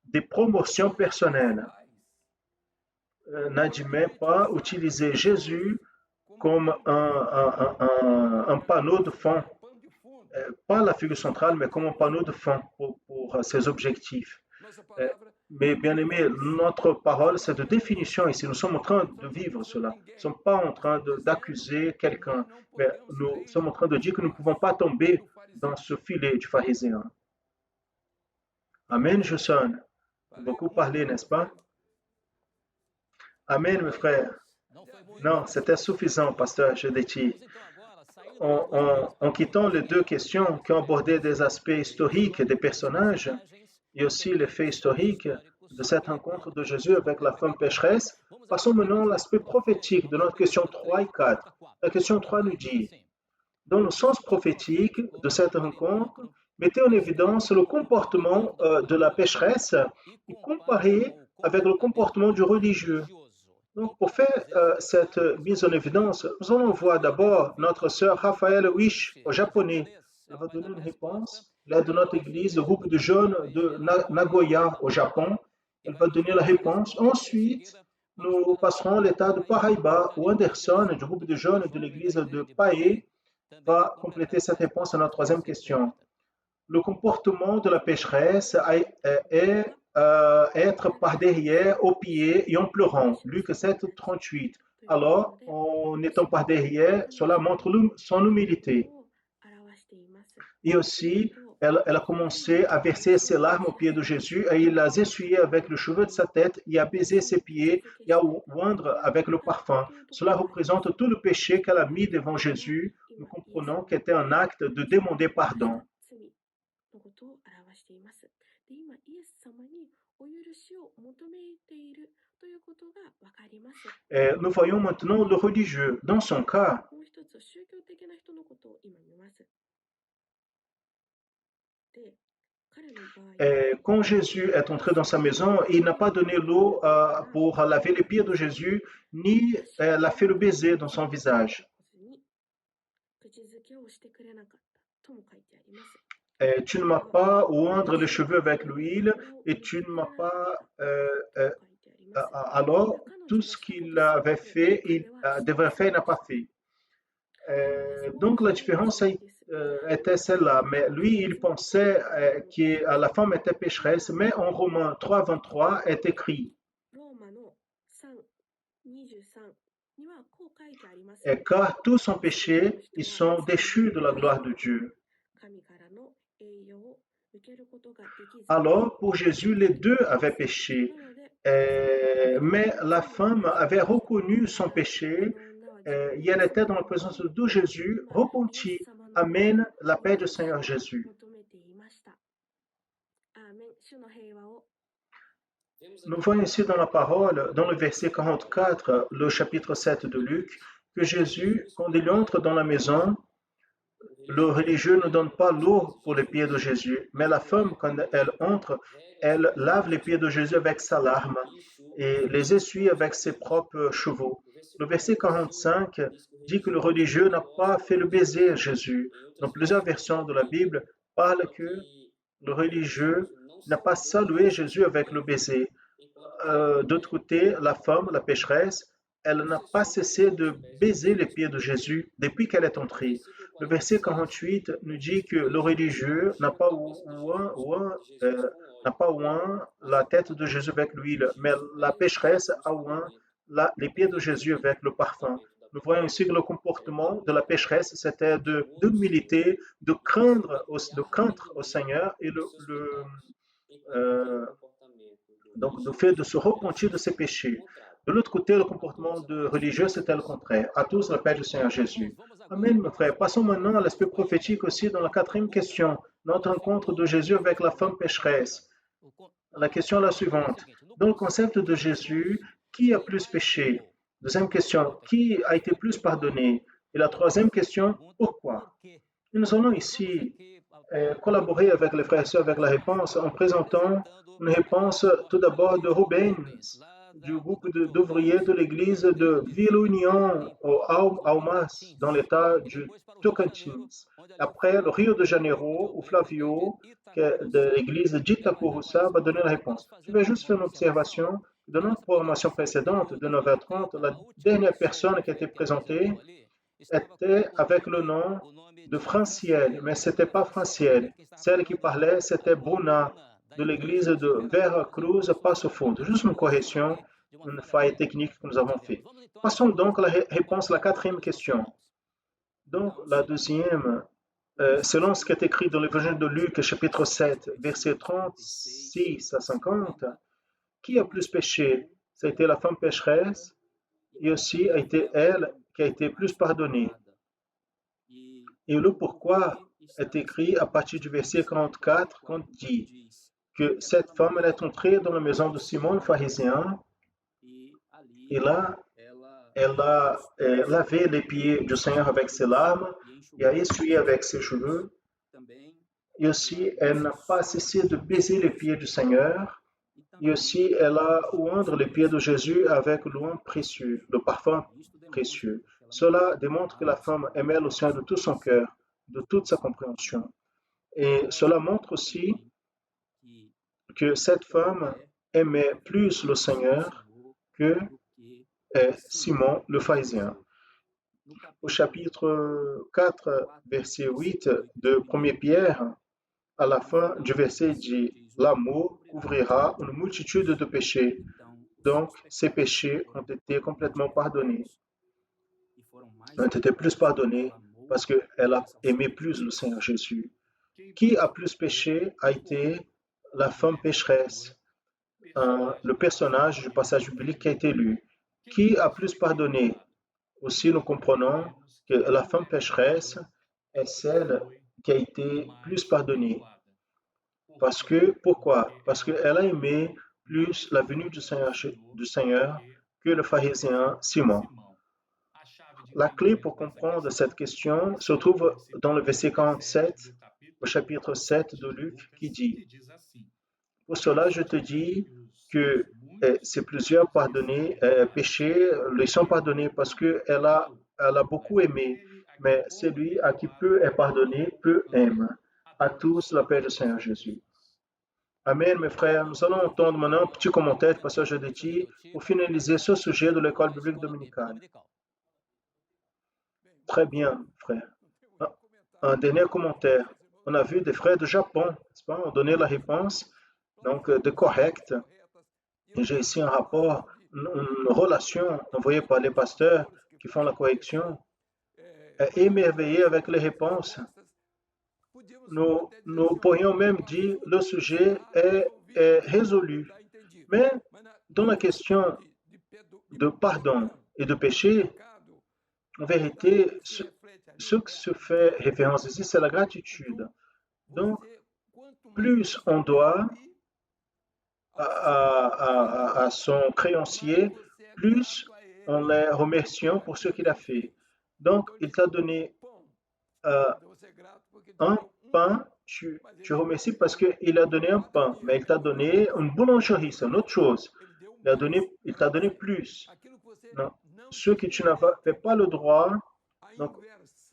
des promotions personnelles. N'admet pas utiliser Jésus comme un panneau de fond. Pas la figure centrale, mais comme un panneau de fond pour ses objectifs. Mais bien aimé, notre parole, c'est de définition ici. Nous sommes en train de vivre cela. Nous ne sommes pas en train d'accuser quelqu'un, mais nous sommes en train de dire que nous ne pouvons pas tomber dans ce filet du pharisien. Amen, je sonne. Beaucoup parlé, n'est-ce pas? Amen, mes frères. Non, c'était suffisant, pasteur Jedetti. En quittant les deux questions qui ont abordé des aspects historiques des personnages et aussi les faits historiques de cette rencontre de Jésus avec la femme pécheresse, passons maintenant à l'aspect prophétique de notre question 3 et 4. La question 3 nous dit, dans le sens prophétique de cette rencontre, mettez en évidence le comportement de la pécheresse et comparez avec le comportement du religieux. Donc, pour faire cette mise en évidence, nous allons voir d'abord notre sœur Raphaël Wish au japonais. Elle va donner une réponse. L'aide de notre église, le groupe de jeunes de Nagoya au Japon. Elle va donner la réponse. Ensuite, nous passerons à l'état de Paraiba, où Anderson, du groupe de jeunes de l'église de Pae, va compléter cette réponse à notre troisième question. Le comportement de la pécheresse est être par derrière, au pied et en pleurant. Luc 7, 38. Alors, en étant par derrière, cela montre son humilité. Et aussi, elle a commencé à verser ses larmes aux pieds de Jésus et il les a essuyées avec le cheveu de sa tête et a baisé ses pieds et a oindre avec le parfum. Cela représente tout le péché qu'elle a mis devant Jésus. Nous comprenons qu'il était un acte de demander pardon. Nous voyons maintenant le religieux. Dans son cas, quand Jésus est entré dans sa maison, il n'a pas donné l'eau pour laver les pieds de Jésus, ni l'a fait le baiser dans son visage. Tu ne m'as pas oindre les cheveux avec l'huile et tu ne m'as pas... alors, tout ce qu'il avait fait, il devrait faire, il n'a pas fait. Donc, la différence était celle-là. Mais lui, il pensait que la femme était pécheresse, mais en Romains 3, 23 est écrit car tous ont péché, ils sont déchus de la gloire de Dieu. Alors, pour Jésus, les deux avaient péché, mais la femme avait reconnu son péché et elle était dans la présence de Jésus, repentie. Amen, la paix du Seigneur Jésus. Nous voyons ici dans la parole, dans le verset 44, le chapitre 7 de Luc, que Jésus, quand il entre dans la maison, le religieux ne donne pas l'eau pour les pieds de Jésus, mais la femme, quand elle entre, elle lave les pieds de Jésus avec sa larme et les essuie avec ses propres cheveux. Le verset 45 dit que le religieux n'a pas fait le baiser à Jésus. Dans plusieurs versions de la Bible, parle que le religieux n'a pas salué Jésus avec le baiser. D'autre côté, la femme, la pécheresse, elle n'a pas cessé de baiser les pieds de Jésus depuis qu'elle est entrée. Le verset 48 nous dit que le religieux n'a pas oint la tête de Jésus avec l'huile, mais la pécheresse a oint les pieds de Jésus avec le parfum. Nous voyons ici que le comportement de la pécheresse, c'était d'humilité, de craindre au Seigneur et euh, donc le fait de se repentir de ses péchés. De l'autre côté, le comportement de religieux, c'était le contraire. À tous, la paix du Seigneur Jésus. Amen, mes frères. Passons maintenant à l'aspect prophétique aussi dans la quatrième question, notre rencontre de Jésus avec la femme pécheresse. La question est la suivante. Dans le concept de Jésus, qui a plus péché? Deuxième question, qui a été plus pardonné? Et la troisième question, pourquoi? Et nous allons ici collaborer avec les frères et sœurs avec la réponse en présentant une réponse tout d'abord de Rubens, du groupe d'ouvriers de l'église de Vila União, au Almas, dans l'état du Tocantins. Après, le Rio de Janeiro, où Flavio, de l'église d'Itacuruçá, va donner la réponse. Je vais juste faire une observation. Dans notre programmation précédente de 9h30, la dernière personne qui a été présentée était avec le nom de Francielle, mais ce n'était pas Francielle. Celle qui parlait, c'était Bruna, de l'église de Veracruz, Passo Fundo. Juste une correction, une faille technique que nous avons faite. Passons donc à la réponse à la quatrième question. Donc, la deuxième, selon ce qui est écrit dans l'évangile de Luc, chapitre 7, versets 36 à 50, qui a plus péché? Ça a été la femme pécheresse et aussi a été elle qui a été plus pardonnée. Et le pourquoi est écrit à partir du verset 44, quand dit que cette femme elle est entrée dans la maison de Simon le pharisien et là, elle a lavé les pieds du Seigneur avec ses larmes et a essuyé avec ses cheveux. Et aussi, elle n'a pas cessé de baiser les pieds du Seigneur. Et aussi, elle a oindre les pieds de Jésus avec l'oint précieux, le parfum précieux. Cela démontre que la femme aimait le Seigneur de tout son cœur, de toute sa compréhension. Et cela montre aussi que cette femme aimait plus le Seigneur que Simon le pharisien. Au chapitre 4, verset 8 de 1 Pierre, à la fin du verset dit « L'amour couvrira une multitude de péchés ». Donc, ces péchés ont été complètement pardonnés. Ont été plus pardonnés parce qu'elle a aimé plus le Seigneur Jésus. Qui a plus péché a été la femme pécheresse, le personnage du passage biblique qui a été lu. Qui a plus pardonné? Aussi, nous comprenons que la femme pécheresse est celle qui a été plus pardonnée. Pourquoi? Parce qu'elle a aimé plus la venue du Seigneur que le pharisien Simon. La clé pour comprendre cette question se trouve dans le verset 47 au chapitre 7 de Luc qui dit « Pour cela, je te dis que ces plusieurs péchés lui sont pardonnés parce qu'elle a beaucoup aimé, mais celui à qui peu est pardonné, peu aime. À tous, la paix du Seigneur Jésus. » Amen, mes frères. Nous allons entendre maintenant un petit commentaire du pasteur Jedetti pour finaliser ce sujet de l'école biblique dominicale. Très bien, frère. Un dernier commentaire. On a vu des frères du Japon, n'est-ce pas? On donné la réponse, donc de correcte. Et j'ai ici un rapport, une relation envoyée par les pasteurs qui font la correction. Émerveillé avec les réponses. Nous pourrions même dire le sujet est résolu. Mais dans la question de pardon et de péché, en vérité, ce que se fait référence ici, c'est la gratitude. Donc, plus on doit à son créancier, plus on les remercie pour ce qu'il a fait. Donc, il t'a donné un pain, tu remercies parce qu'il a donné un pain, mais il t'a donné une boulangerie, c'est une autre chose. Il t'a donné plus. Non. ce que tu n'avais pas le droit. Donc,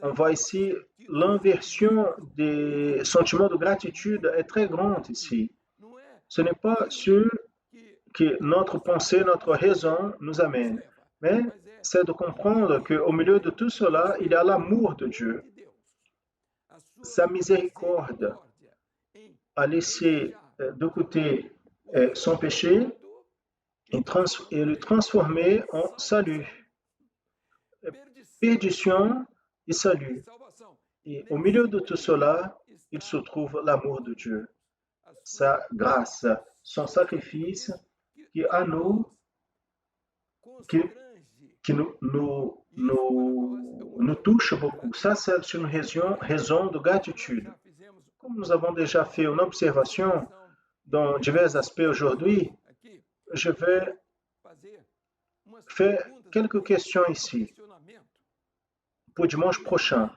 on voit ici l'inversion des sentiments de gratitude est très grande ici. Ce n'est pas ce que notre pensée, notre raison nous amène, mais c'est de comprendre qu'au milieu de tout cela, il y a l'amour de Dieu. Sa miséricorde a laissé de côté son péché et le transformer en salut. Perdition et salut. Et au milieu de tout cela, il se trouve l'amour de Dieu, sa grâce, son sacrifice qui à nous, qui, qui nous touche beaucoup. Ça, c'est une raison de gratitude. Comme nous avons déjà fait une observation dans divers aspects aujourd'hui, je vais faire quelques questions ici pour dimanche prochain,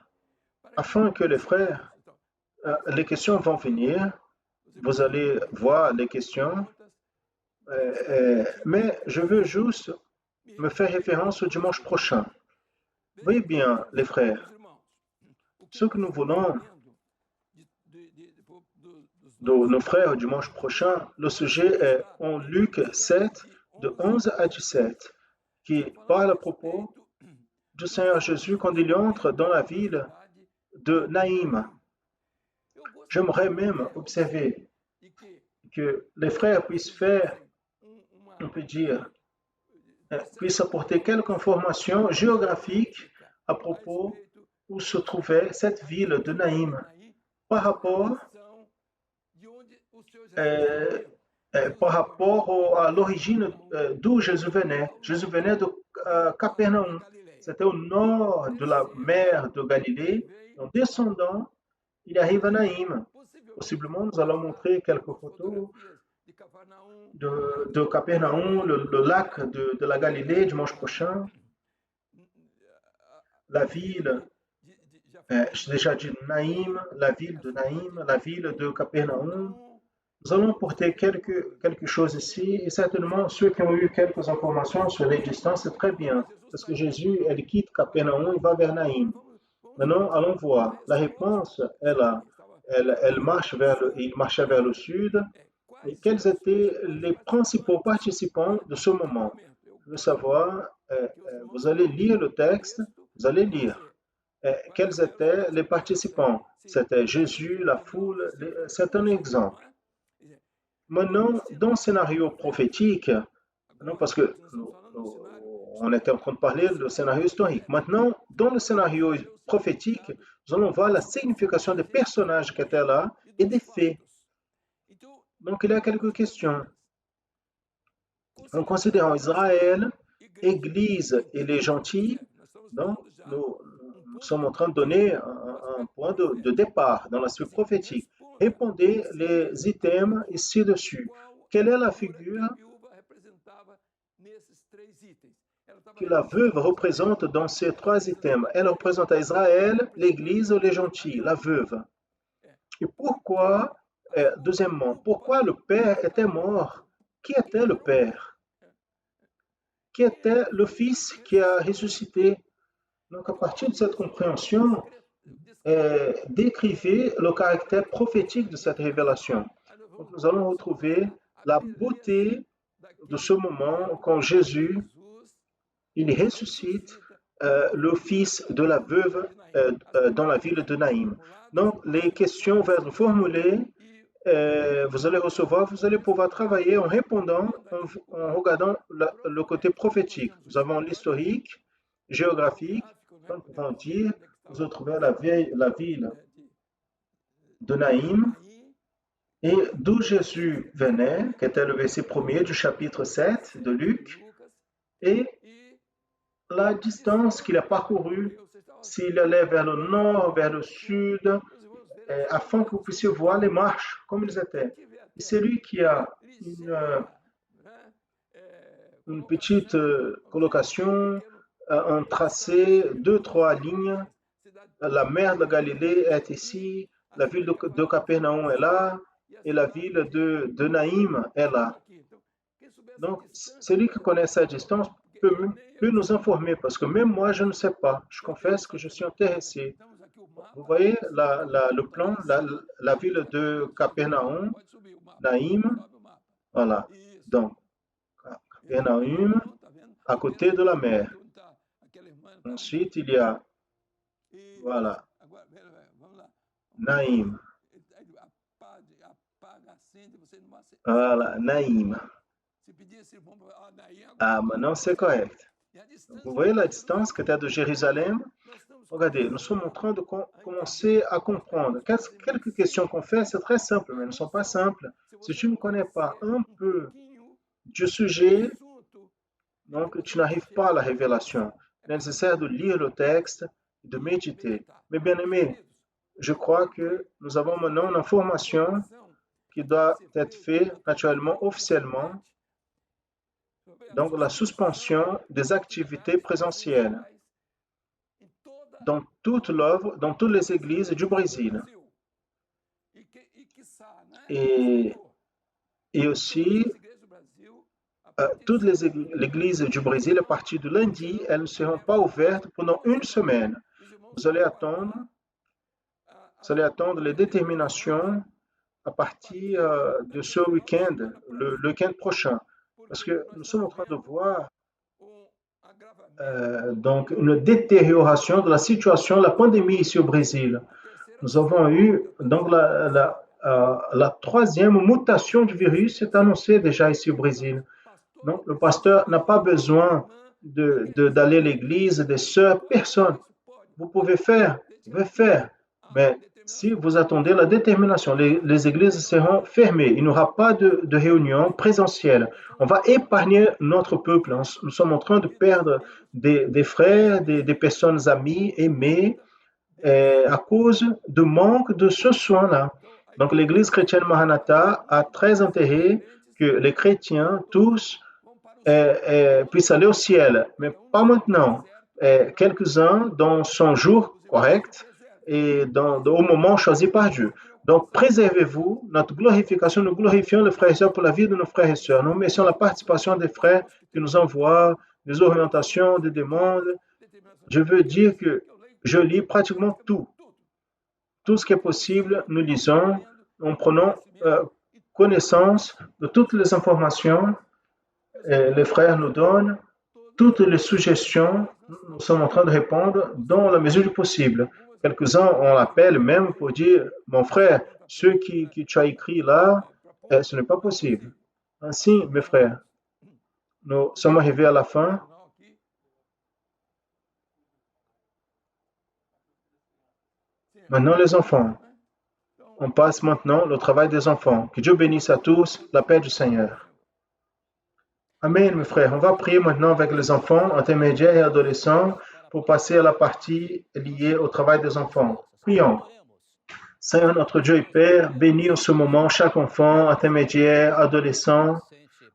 afin que les frères, les questions vont venir, vous allez voir les questions, mais je veux juste me faire référence au dimanche prochain. Voyez bien, les frères, ce que nous voulons de nos frères dimanche prochain, le sujet est en Luc 7, de 11 à 17, qui parle à propos du Seigneur Jésus quand il entre dans la ville de Naïm. J'aimerais même observer que les frères puissent faire, on peut dire, puissent apporter quelques informations géographiques à propos où se trouvait cette ville de Naïm par rapport à l'origine d'où Jésus venait. Jésus venait de Capernaum. C'était au nord de la mer de Galilée. En descendant, il arrive à Naïm. Possiblement, nous allons montrer quelques photos de Capernaum, le lac de la Galilée dimanche prochain. La ville, j'ai déjà dit Naïm, la ville de Naïm, la ville de Capernaum. Nous allons porter quelque chose ici et certainement ceux qui ont eu quelques informations sur les distances, c'est très bien parce que Jésus, elle quitte Capernaum, il va vers Naïm. Maintenant, allons voir. La réponse est là. Il marchait vers le sud. Et quels étaient les principaux participants de ce moment? Je veux savoir, vous allez lire le texte, vous allez lire. Quels étaient les participants? C'était Jésus, la foule, c'est un exemple. Maintenant, dans le scénario prophétique, parce que on était en train de parler du scénario historique. Maintenant, dans le scénario prophétique, nous allons voir la signification des personnages qui étaient là et des faits. Donc, il y a quelques questions. En considérant Israël, Église et les gentils, donc, nous sommes en train de donner un point de départ dans la suite prophétique. Répondez les items ci-dessus. Quelle est la figure que la veuve représente dans ces trois items? Elle représente Israël, l'Église ou les gentils, la veuve. Et pourquoi, deuxièmement, pourquoi le Père était mort? Qui était le Père? Qui était le Fils qui a ressuscité? Donc, à partir de cette compréhension, décrivez le caractère prophétique de cette révélation. Donc, nous allons retrouver la beauté de ce moment quand Jésus, il ressuscite le fils de la veuve dans la ville de Naïm. Donc, les questions vont être formulées, vous allez recevoir, vous allez pouvoir travailler en répondant, en regardant le côté prophétique. Nous avons l'historique, géographique, comme nous pouvons dire, vous retrouvez la ville de Naïm et d'où Jésus venait, qui était le verset 1er du chapitre 7 de Luc, et la distance qu'il a parcourue, s'il allait vers le nord, vers le sud, afin que vous puissiez voir les marches, comme ils étaient. Et c'est lui qui a une petite colocation, un tracé, 2-3 lignes. La mer de Galilée est ici, la ville de Capernaum est là, et la ville de Naïm est là. Donc, celui qui connaît sa distance peut même plus nous informer parce que même moi, je ne sais pas. Je confesse que je suis intéressé. Vous voyez le plan, la ville de Capernaum, Naïm, voilà. Donc, Capernaum, à côté de la mer. Ensuite, il y a, voilà, Naïm. Voilà, Naïm. Ah, maintenant c'est correct. Vous voyez la distance que tu as de Jérusalem? Regardez, nous sommes en train de commencer à comprendre. Quelques questions qu'on fait, c'est très simple, mais elles ne sont pas simples. Si tu ne connais pas un peu du sujet, donc tu n'arrives pas à la révélation. Il est nécessaire de lire le texte et de méditer. Mais bien aimé, je crois que nous avons maintenant une information qui doit être faite naturellement, officiellement, donc la suspension des activités présentielles dans toute l'œuvre, dans toutes les églises du Brésil. Et, et aussi, toutes les églises du Brésil, à partir de lundi, elles ne seront pas ouvertes pendant une semaine. Vous allez attendre les déterminations à partir de ce week-end, le week-end prochain. Parce que nous sommes en train de voir donc une détérioration de la situation, la pandémie ici au Brésil. Nous avons eu donc la troisième mutation du virus est annoncée déjà ici au Brésil. Donc le pasteur n'a pas besoin d'aller à l'église, des sœurs, personne. Vous pouvez faire, mais si vous attendez la détermination, les églises seront fermées. Il n'y aura pas de réunion présentielle. On va épargner notre peuple. Nous sommes en train de perdre des frères, des personnes amies, aimées, à cause du manque de ce soin-là. Donc l'Église chrétienne Maranatha a très intérêt que les chrétiens, tous, puissent aller au ciel, mais pas maintenant. Quelques-uns dans son jour correct et au moment choisi par Dieu. Donc, préservez-vous, notre glorification, nous glorifions les frères et sœurs pour la vie de nos frères et sœurs. Nous mettons la participation des frères qui nous envoient des orientations, des demandes. Je veux dire que je lis pratiquement tout. Tout ce qui est possible, nous lisons, nous prenons connaissance de toutes les informations. Les frères nous donnent toutes les suggestions, nous sommes en train de répondre dans la mesure du possible. Quelques-uns ont l'appel même pour dire, mon frère, ce que tu as écrit là, ce n'est pas possible. Ainsi, mes frères, nous sommes arrivés à la fin. Maintenant, les enfants. On passe maintenant au travail des enfants. Que Dieu bénisse à tous, la paix du Seigneur. Amen, mes frères. On va prier maintenant avec les enfants, intermédiaires et adolescents pour passer à la partie liée au travail des enfants. Prions. Seigneur, notre Dieu et Père, bénis en ce moment chaque enfant, intermédiaire, adolescent,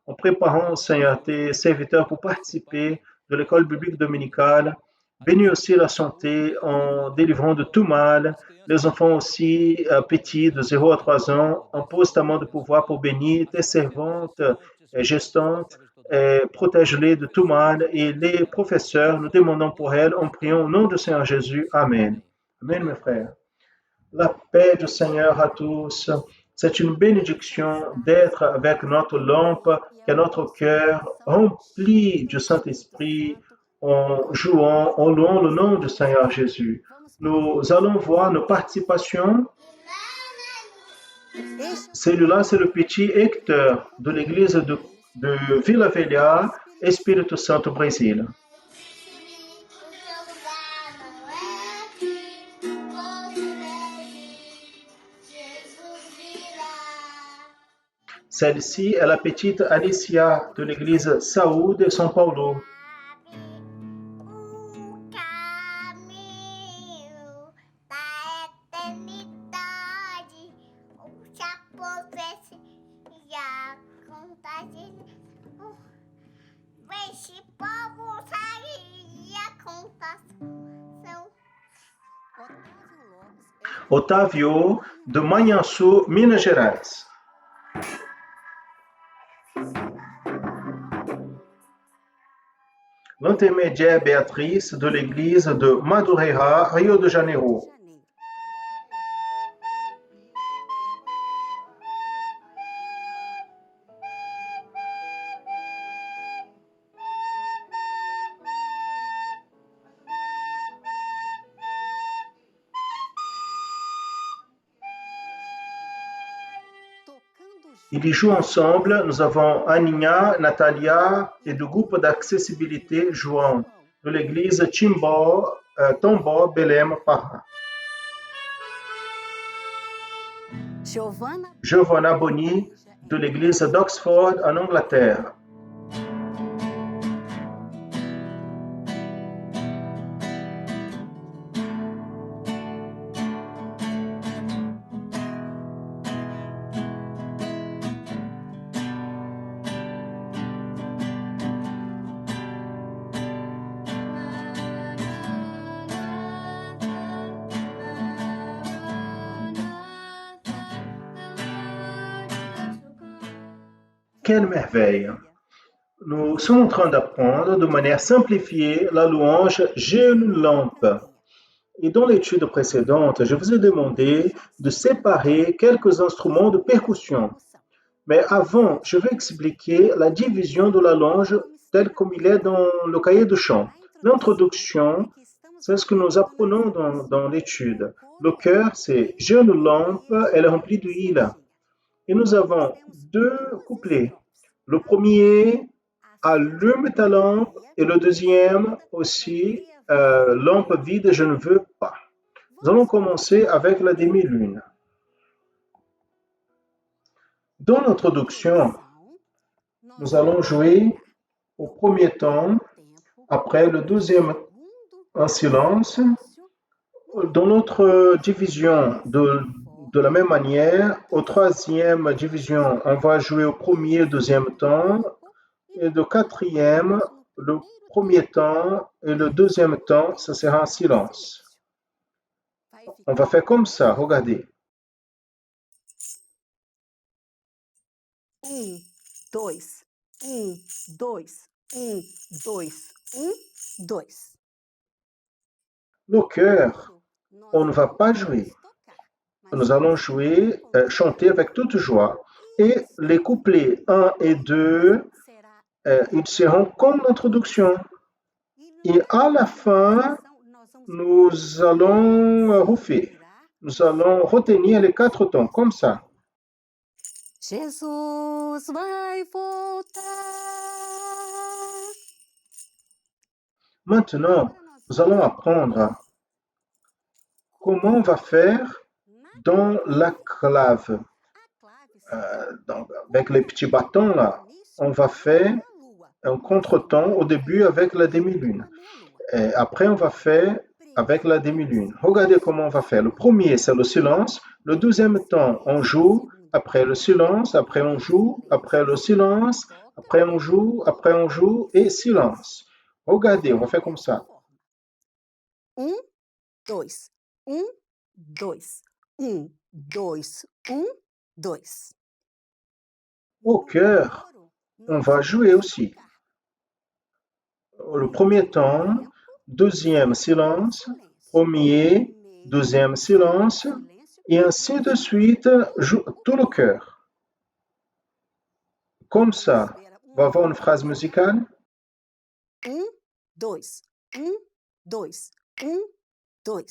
en préparant, Seigneur, tes serviteurs pour participer de l'école biblique dominicale. Bénis aussi la santé en délivrant de tout mal, les enfants aussi petits de 0 à 3 ans, impose ta main de pouvoir pour bénir tes servantes gestantes, protège-les de tout mal et les professeurs, nous demandons pour elles en priant au nom du Seigneur Jésus. Amen. Amen, mes frères. La paix du Seigneur à tous. C'est une bénédiction d'être avec notre lampe et notre cœur rempli du Saint-Esprit en jouant, en louant le nom du Seigneur Jésus. Nous allons voir nos participations. Celui-là, c'est le petit Hector de l'église de Vila Velha, Espírito Santo, Brésil. Celle-ci est la petite Alicia de l'église Saúl de São Paulo. Otávio, de Manhuaçu, Minas Gerais. l'intermédiaire Béatrice de l'église de Madureira, Rio de Janeiro. Ils y jouent ensemble. Nous avons Aninha, Natalia et le groupe d'accessibilité João de l'église Tombó, Belém, Pará. Giovanna Boni de l'église d'Oxford en Angleterre. Quelle merveille! Nous sommes en train d'apprendre de manière simplifiée la louange J'ai une lampe. Et dans l'étude précédente, je vous ai demandé de séparer quelques instruments de percussion. Mais avant, je vais expliquer la division de la louange telle comme il est dans le cahier de chant. L'introduction, c'est ce que nous apprenons dans l'étude. Le cœur, c'est J'ai une lampe, elle est remplie d'huile. Et nous avons deux couplets. Le premier, allume ta lampe, et le deuxième aussi, lampe vide, je ne veux pas. Nous allons commencer avec la demi-lune. Dans l'introduction, nous allons jouer au premier temps, après le deuxième en silence. Dans notre division de la même manière, au troisième division, on va jouer au premier, deuxième temps, et le quatrième, le premier temps et le deuxième temps, ça sera en silence. On va faire comme ça, regardez. 1, 2, 1, 2, 1, 2, 1, 2. Le cœur, on ne va pas jouer. Nous allons jouer, chanter avec toute joie. Et les couplets 1 et 2, ils seront comme l'introduction. Et à la fin, nous allons refaire. Nous allons retenir les 4 tons, comme ça. Jesus vai voltar. Maintenant, nous allons apprendre comment on va faire dans la clave. Donc, avec les petits bâtons là, on va faire un contretemps au début avec la demi-lune. Et après, on va faire avec la demi-lune. Regardez comment on va faire. Le premier, c'est le silence. Le deuxième temps, on joue. Après le silence, après on joue. Après le silence, après on joue et silence. Regardez, on va faire comme ça. 1, 2, 1, 2, 1, 2, 1, 2. Au cœur, on va jouer aussi. Le premier temps, deuxième silence, premier, deuxième silence, et ainsi de suite, tout le cœur. Comme ça, on va avoir une phrase musicale. 1, 2, 1, 2, 1, 2.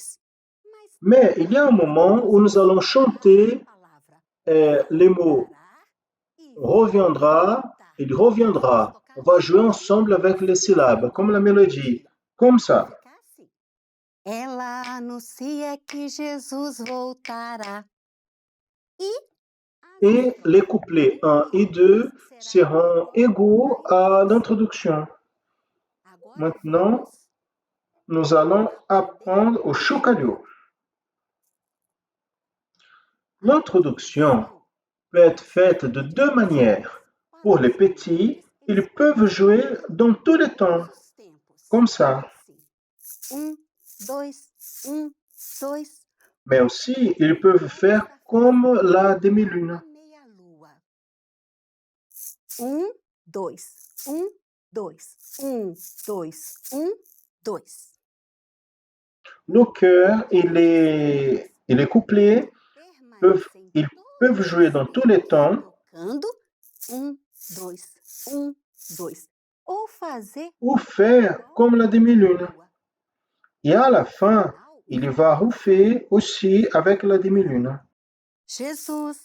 Mais il y a un moment où nous allons chanter les mots reviendra, il reviendra. On va jouer ensemble avec les syllabes, comme la mélodie, comme ça. Ela anuncia que Jesus voltará. Et les couplets 1 et 2 seront égaux à l'introduction. Maintenant, nous allons apprendre au chocalho. L'introduction peut être faite de deux manières. Pour les petits, ils peuvent jouer dans tous les temps, comme ça. 1, 2, 1, 2. Mais aussi, ils peuvent faire comme la demi-lune. 1, 2, 1, 2. Le chœur et les couplets ils peuvent jouer dans tous les temps Tocando 1, 2, 1, 2. Ou fazer ou faire comme la demi-lune. Et à la fin, il va refaire aussi avec la demi-lune. Jesus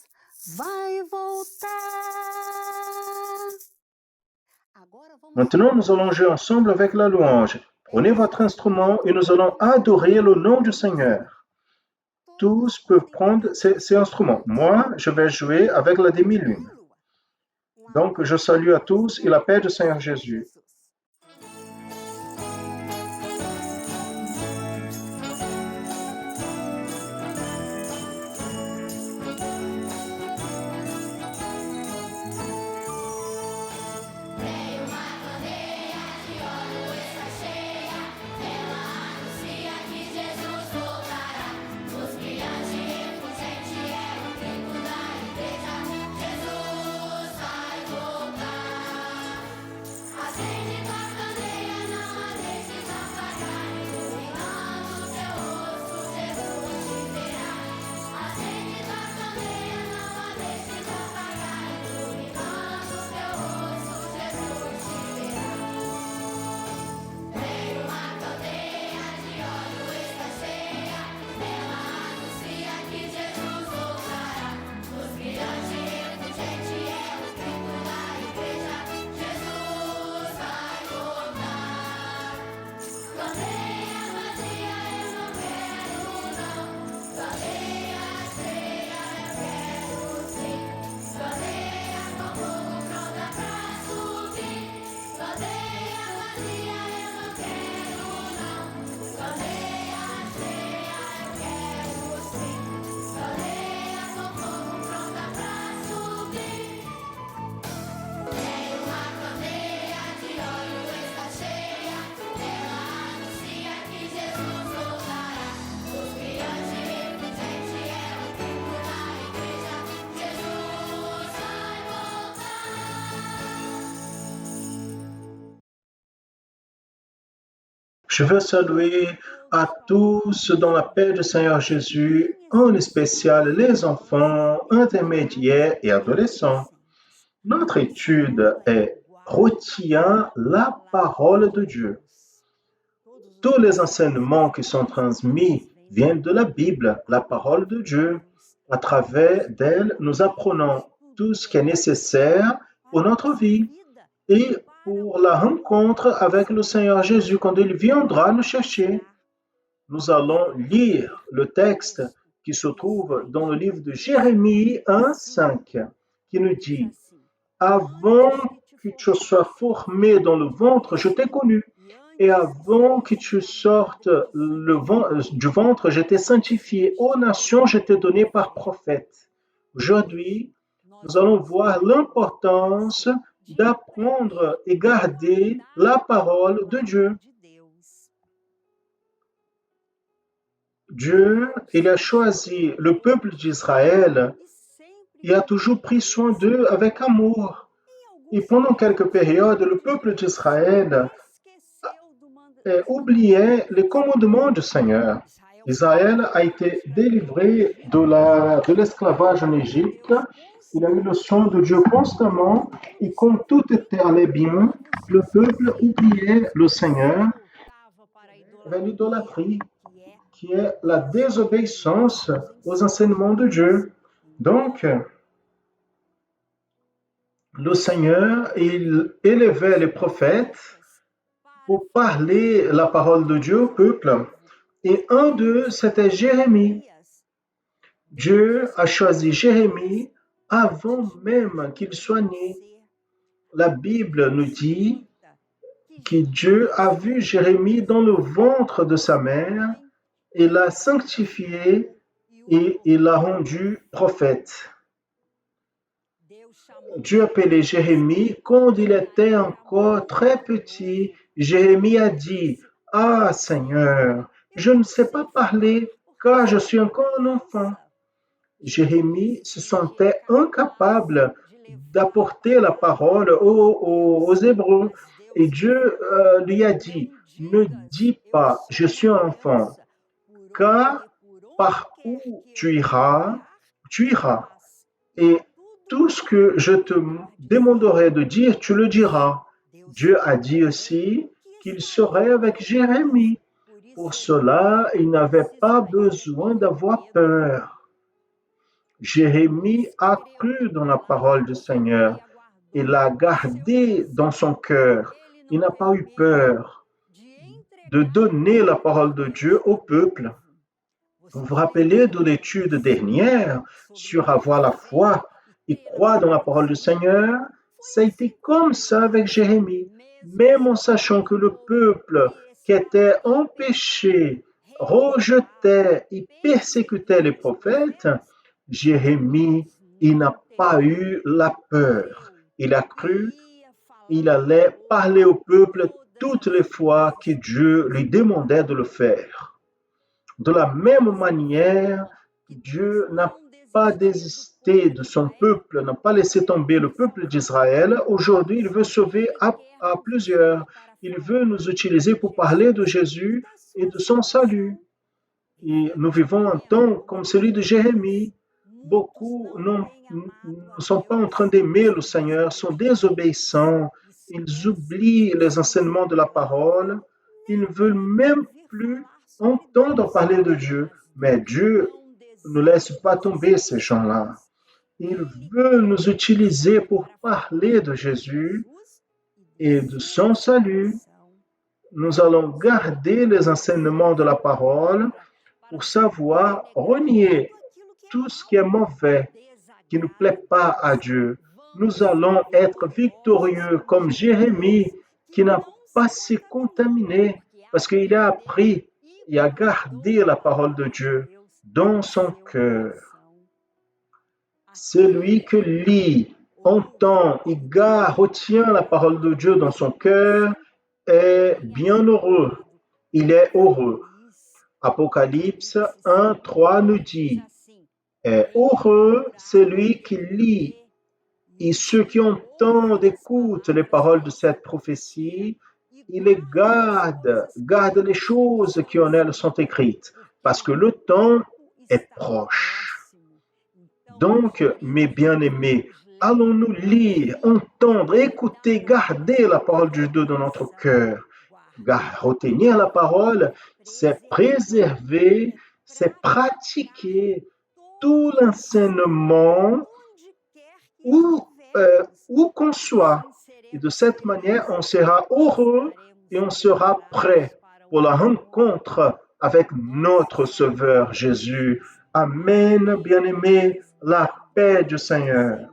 vai voltar. Maintenant, nous allons jouer ensemble avec la louange. Prenez votre instrument et nous allons adorer le nom du Seigneur. Tous peuvent prendre ces instruments. Moi, je vais jouer avec la demi-lune. Donc, je salue à tous et la paix du Seigneur Jésus. Je veux saluer à tous dans la paix du Seigneur Jésus, en spécial les enfants, intermédiaires et adolescents. Notre étude est retient la parole de Dieu. Tous les enseignements qui sont transmis viennent de la Bible, la parole de Dieu. À travers d'elle, nous apprenons tout ce qui est nécessaire pour notre vie et pour la rencontre avec le Seigneur Jésus quand il viendra nous chercher. Nous allons lire le texte qui se trouve dans le livre de Jérémie 1:5 qui nous dit « Avant que tu sois formé dans le ventre, je t'ai connu. Et avant que tu sortes du ventre, je t'ai sanctifié. Aux nations, je t'ai donné par prophète. » Aujourd'hui, nous allons voir l'importance d'apprendre et garder la parole de Dieu. Dieu, il a choisi le peuple d'Israël et a toujours pris soin d'eux avec amour. Et pendant quelques périodes, le peuple d'Israël oubliait les commandements du Seigneur. Israël a été délivré de l'esclavage en Égypte. Il a eu le son de Dieu constamment et quand tout allait bien, le peuple oubliait le Seigneur avec l'idolâtrie, qui est la désobéissance aux enseignements de Dieu. Donc, le Seigneur, il élevait les prophètes pour parler la parole de Dieu au peuple. Et un d'eux, c'était Jérémie. Dieu a choisi Jérémie avant même qu'il soit né. La Bible nous dit que Dieu a vu Jérémie dans le ventre de sa mère et l'a sanctifié et il l'a rendu prophète. Dieu appelait Jérémie quand il était encore très petit. Jérémie a dit, « Ah Seigneur, je ne sais pas parler car je suis encore un enfant. » Jérémie se sentait incapable d'apporter la parole aux Hébreux. Et Dieu lui a dit, ne dis pas, je suis un enfant, car par où tu iras, tu iras. Et tout ce que je te demanderai de dire, tu le diras. Dieu a dit aussi qu'il serait avec Jérémie. Pour cela, il n'avait pas besoin d'avoir peur. Jérémie a cru dans la parole du Seigneur. Il l'a gardée dans son cœur. Il n'a pas eu peur de donner la parole de Dieu au peuple. Vous vous rappelez de l'étude dernière sur avoir la foi et croire dans la parole du Seigneur? Ça a été comme ça avec Jérémie. Même en sachant que le peuple qui était en péché rejetait et persécutait les prophètes, Jérémie, il n'a pas eu la peur. Il a cru, il allait parler au peuple toutes les fois que Dieu lui demandait de le faire. De la même manière, Dieu n'a pas désisté de son peuple, n'a pas laissé tomber le peuple d'Israël. Aujourd'hui, il veut sauver à plusieurs. Il veut nous utiliser pour parler de Jésus et de son salut. Et nous vivons un temps comme celui de Jérémie. Beaucoup ne sont pas en train d'aimer le Seigneur, sont désobéissants. Ils oublient les enseignements de la parole. Ils ne veulent même plus entendre parler de Dieu. Mais Dieu ne laisse pas tomber ces gens-là. Il veut nous utiliser pour parler de Jésus et de son salut. Nous allons garder les enseignements de la parole pour savoir renier tout ce qui est mauvais, qui ne plaît pas à Dieu. Nous allons être victorieux comme Jérémie qui n'a pas se contaminé parce qu'il a appris et a gardé la parole de Dieu dans son cœur. Celui qui lit, entend et retient la parole de Dieu dans son cœur est bien heureux. Il est heureux. Apocalypse 1, 3 nous dit, est heureux celui qui lit et ceux qui entendent, écoutent les paroles de cette prophétie, ils les gardent les choses qui en elles sont écrites, parce que le temps est proche. Donc, mes bien-aimés, allons-nous lire, entendre, écouter, garder la parole de Dieu dans notre cœur. Retenir la parole, c'est préserver, c'est pratiquer tout l'enseignement où qu'on soit. Et de cette manière, on sera heureux et on sera prêt pour la rencontre avec notre Sauveur Jésus. Amen, bien-aimés, la paix du Seigneur.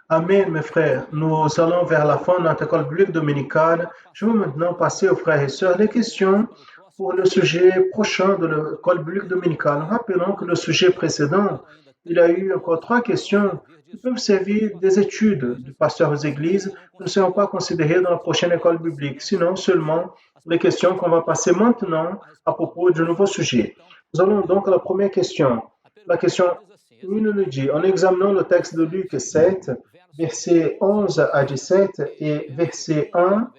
Amen, mes frères. Nous allons vers la fin de notre école biblique dominicale. Je vais maintenant passer aux frères et sœurs des questions pour le sujet prochain de l'école biblique dominicale. Rappelons que le sujet précédent Il y a eu encore 3 questions qui peuvent servir des études du pasteur aux églises qui ne seront pas considérées dans la prochaine école biblique, sinon seulement les questions qu'on va passer maintenant à propos du nouveau sujet. Nous allons donc à la première question. La question 1 nous dit, en examinant le texte de Luc 7, versets 11 à 17 et verset 1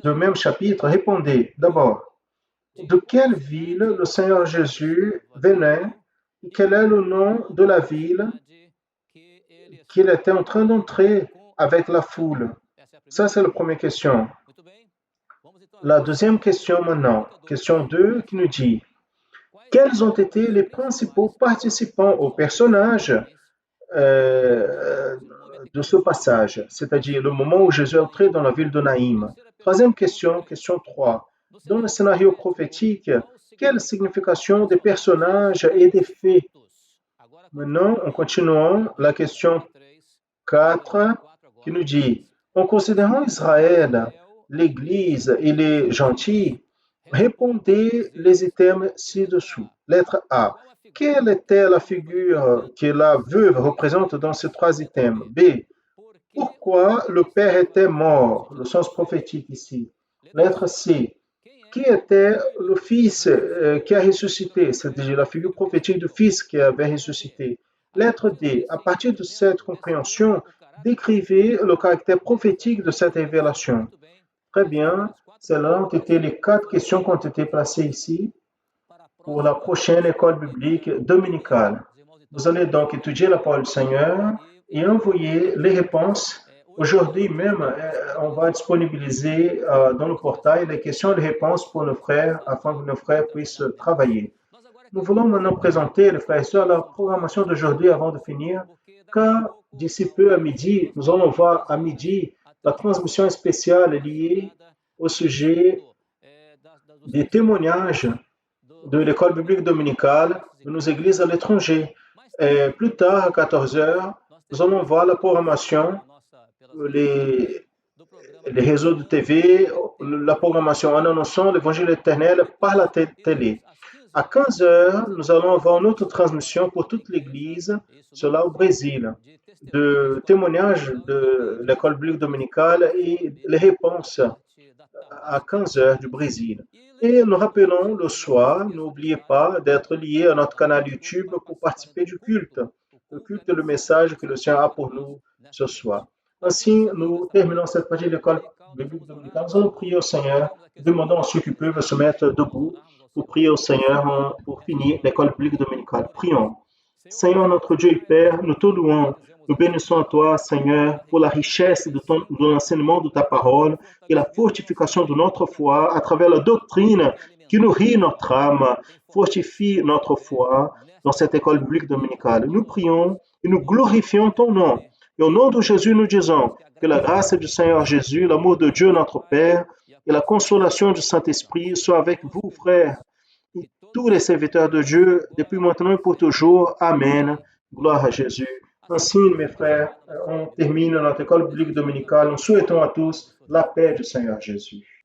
du même chapitre, répondez d'abord, de quelle ville le Seigneur Jésus venait et quel est le nom de la ville qu'il était en train d'entrer avec la foule? Ça, c'est la première question. La deuxième question maintenant, question 2 qui nous dit, quels ont été les principaux participants au personnage de ce passage, c'est-à-dire le moment où Jésus est entré dans la ville de Naïm? Troisième question, question 3. Dans le scénario prophétique, quelle signification des personnages et des faits? Maintenant, en continuant, la question 4 qui nous dit, en considérant Israël, l'Église et les gentils, répondez les items ci-dessous. Lettre A. Quelle était la figure que la veuve représente dans ces 3 items? B. Pourquoi le père était mort? Le sens prophétique ici. Lettre C. Qui était le fils qui a ressuscité? C'est-à-dire la figure prophétique du fils qui avait ressuscité. Lettre D. À partir de cette compréhension, décrivez le caractère prophétique de cette révélation. Très bien. Celles-là ont été les 4 questions qui ont été placées ici pour la prochaine école biblique dominicale. Vous allez donc étudier la parole du Seigneur et envoyer les réponses. Aujourd'hui même, on va disponibiliser dans le portail les questions et les réponses pour nos frères afin que nos frères puissent travailler. Nous voulons maintenant présenter, les frères et sœurs, la programmation d'aujourd'hui avant de finir, car d'ici peu à midi, nous allons voir à midi la transmission spéciale liée au sujet des témoignages de l'école biblique dominicale de nos églises à l'étranger. Plus tard, à 14 heures, nous allons voir la programmation, les réseaux de TV, la programmation en annonçant l'évangile éternel par la télé. À 15 heures, nous allons avoir une autre transmission pour toute l'Église, cela au Brésil, de témoignages de l'école biblique dominicale et les réponses à 15 heures du Brésil. Et nous rappelons le soir, n'oubliez pas d'être lié à notre canal YouTube pour participer du culte. Le culte est le message que le Seigneur a pour nous ce soir. Ainsi, nous terminons cette partie de l'école biblique dominicale. Nous allons prier au Seigneur, demandons à ceux qui peuvent se mettre debout pour prier au Seigneur pour finir l'école biblique dominicale. Prions. Seigneur, notre Dieu et Père, nous te louons. Nous bénissons à toi, Seigneur, pour la richesse de l'enseignement de ta parole et la fortification de notre foi à travers la doctrine qui nourrit notre âme, fortifie notre foi dans cette école biblique dominicale. Nous prions et nous glorifions ton nom. Et au nom de Jésus, nous disons que la grâce du Seigneur Jésus, l'amour de Dieu notre Père et la consolation du Saint-Esprit soient avec vous, frères, et tous les serviteurs de Dieu, depuis maintenant et pour toujours. Amen. Gloire à Jésus. Ainsi, mes frères, on termine notre école biblique dominicale. Nous souhaitons à tous la paix du Seigneur Jésus.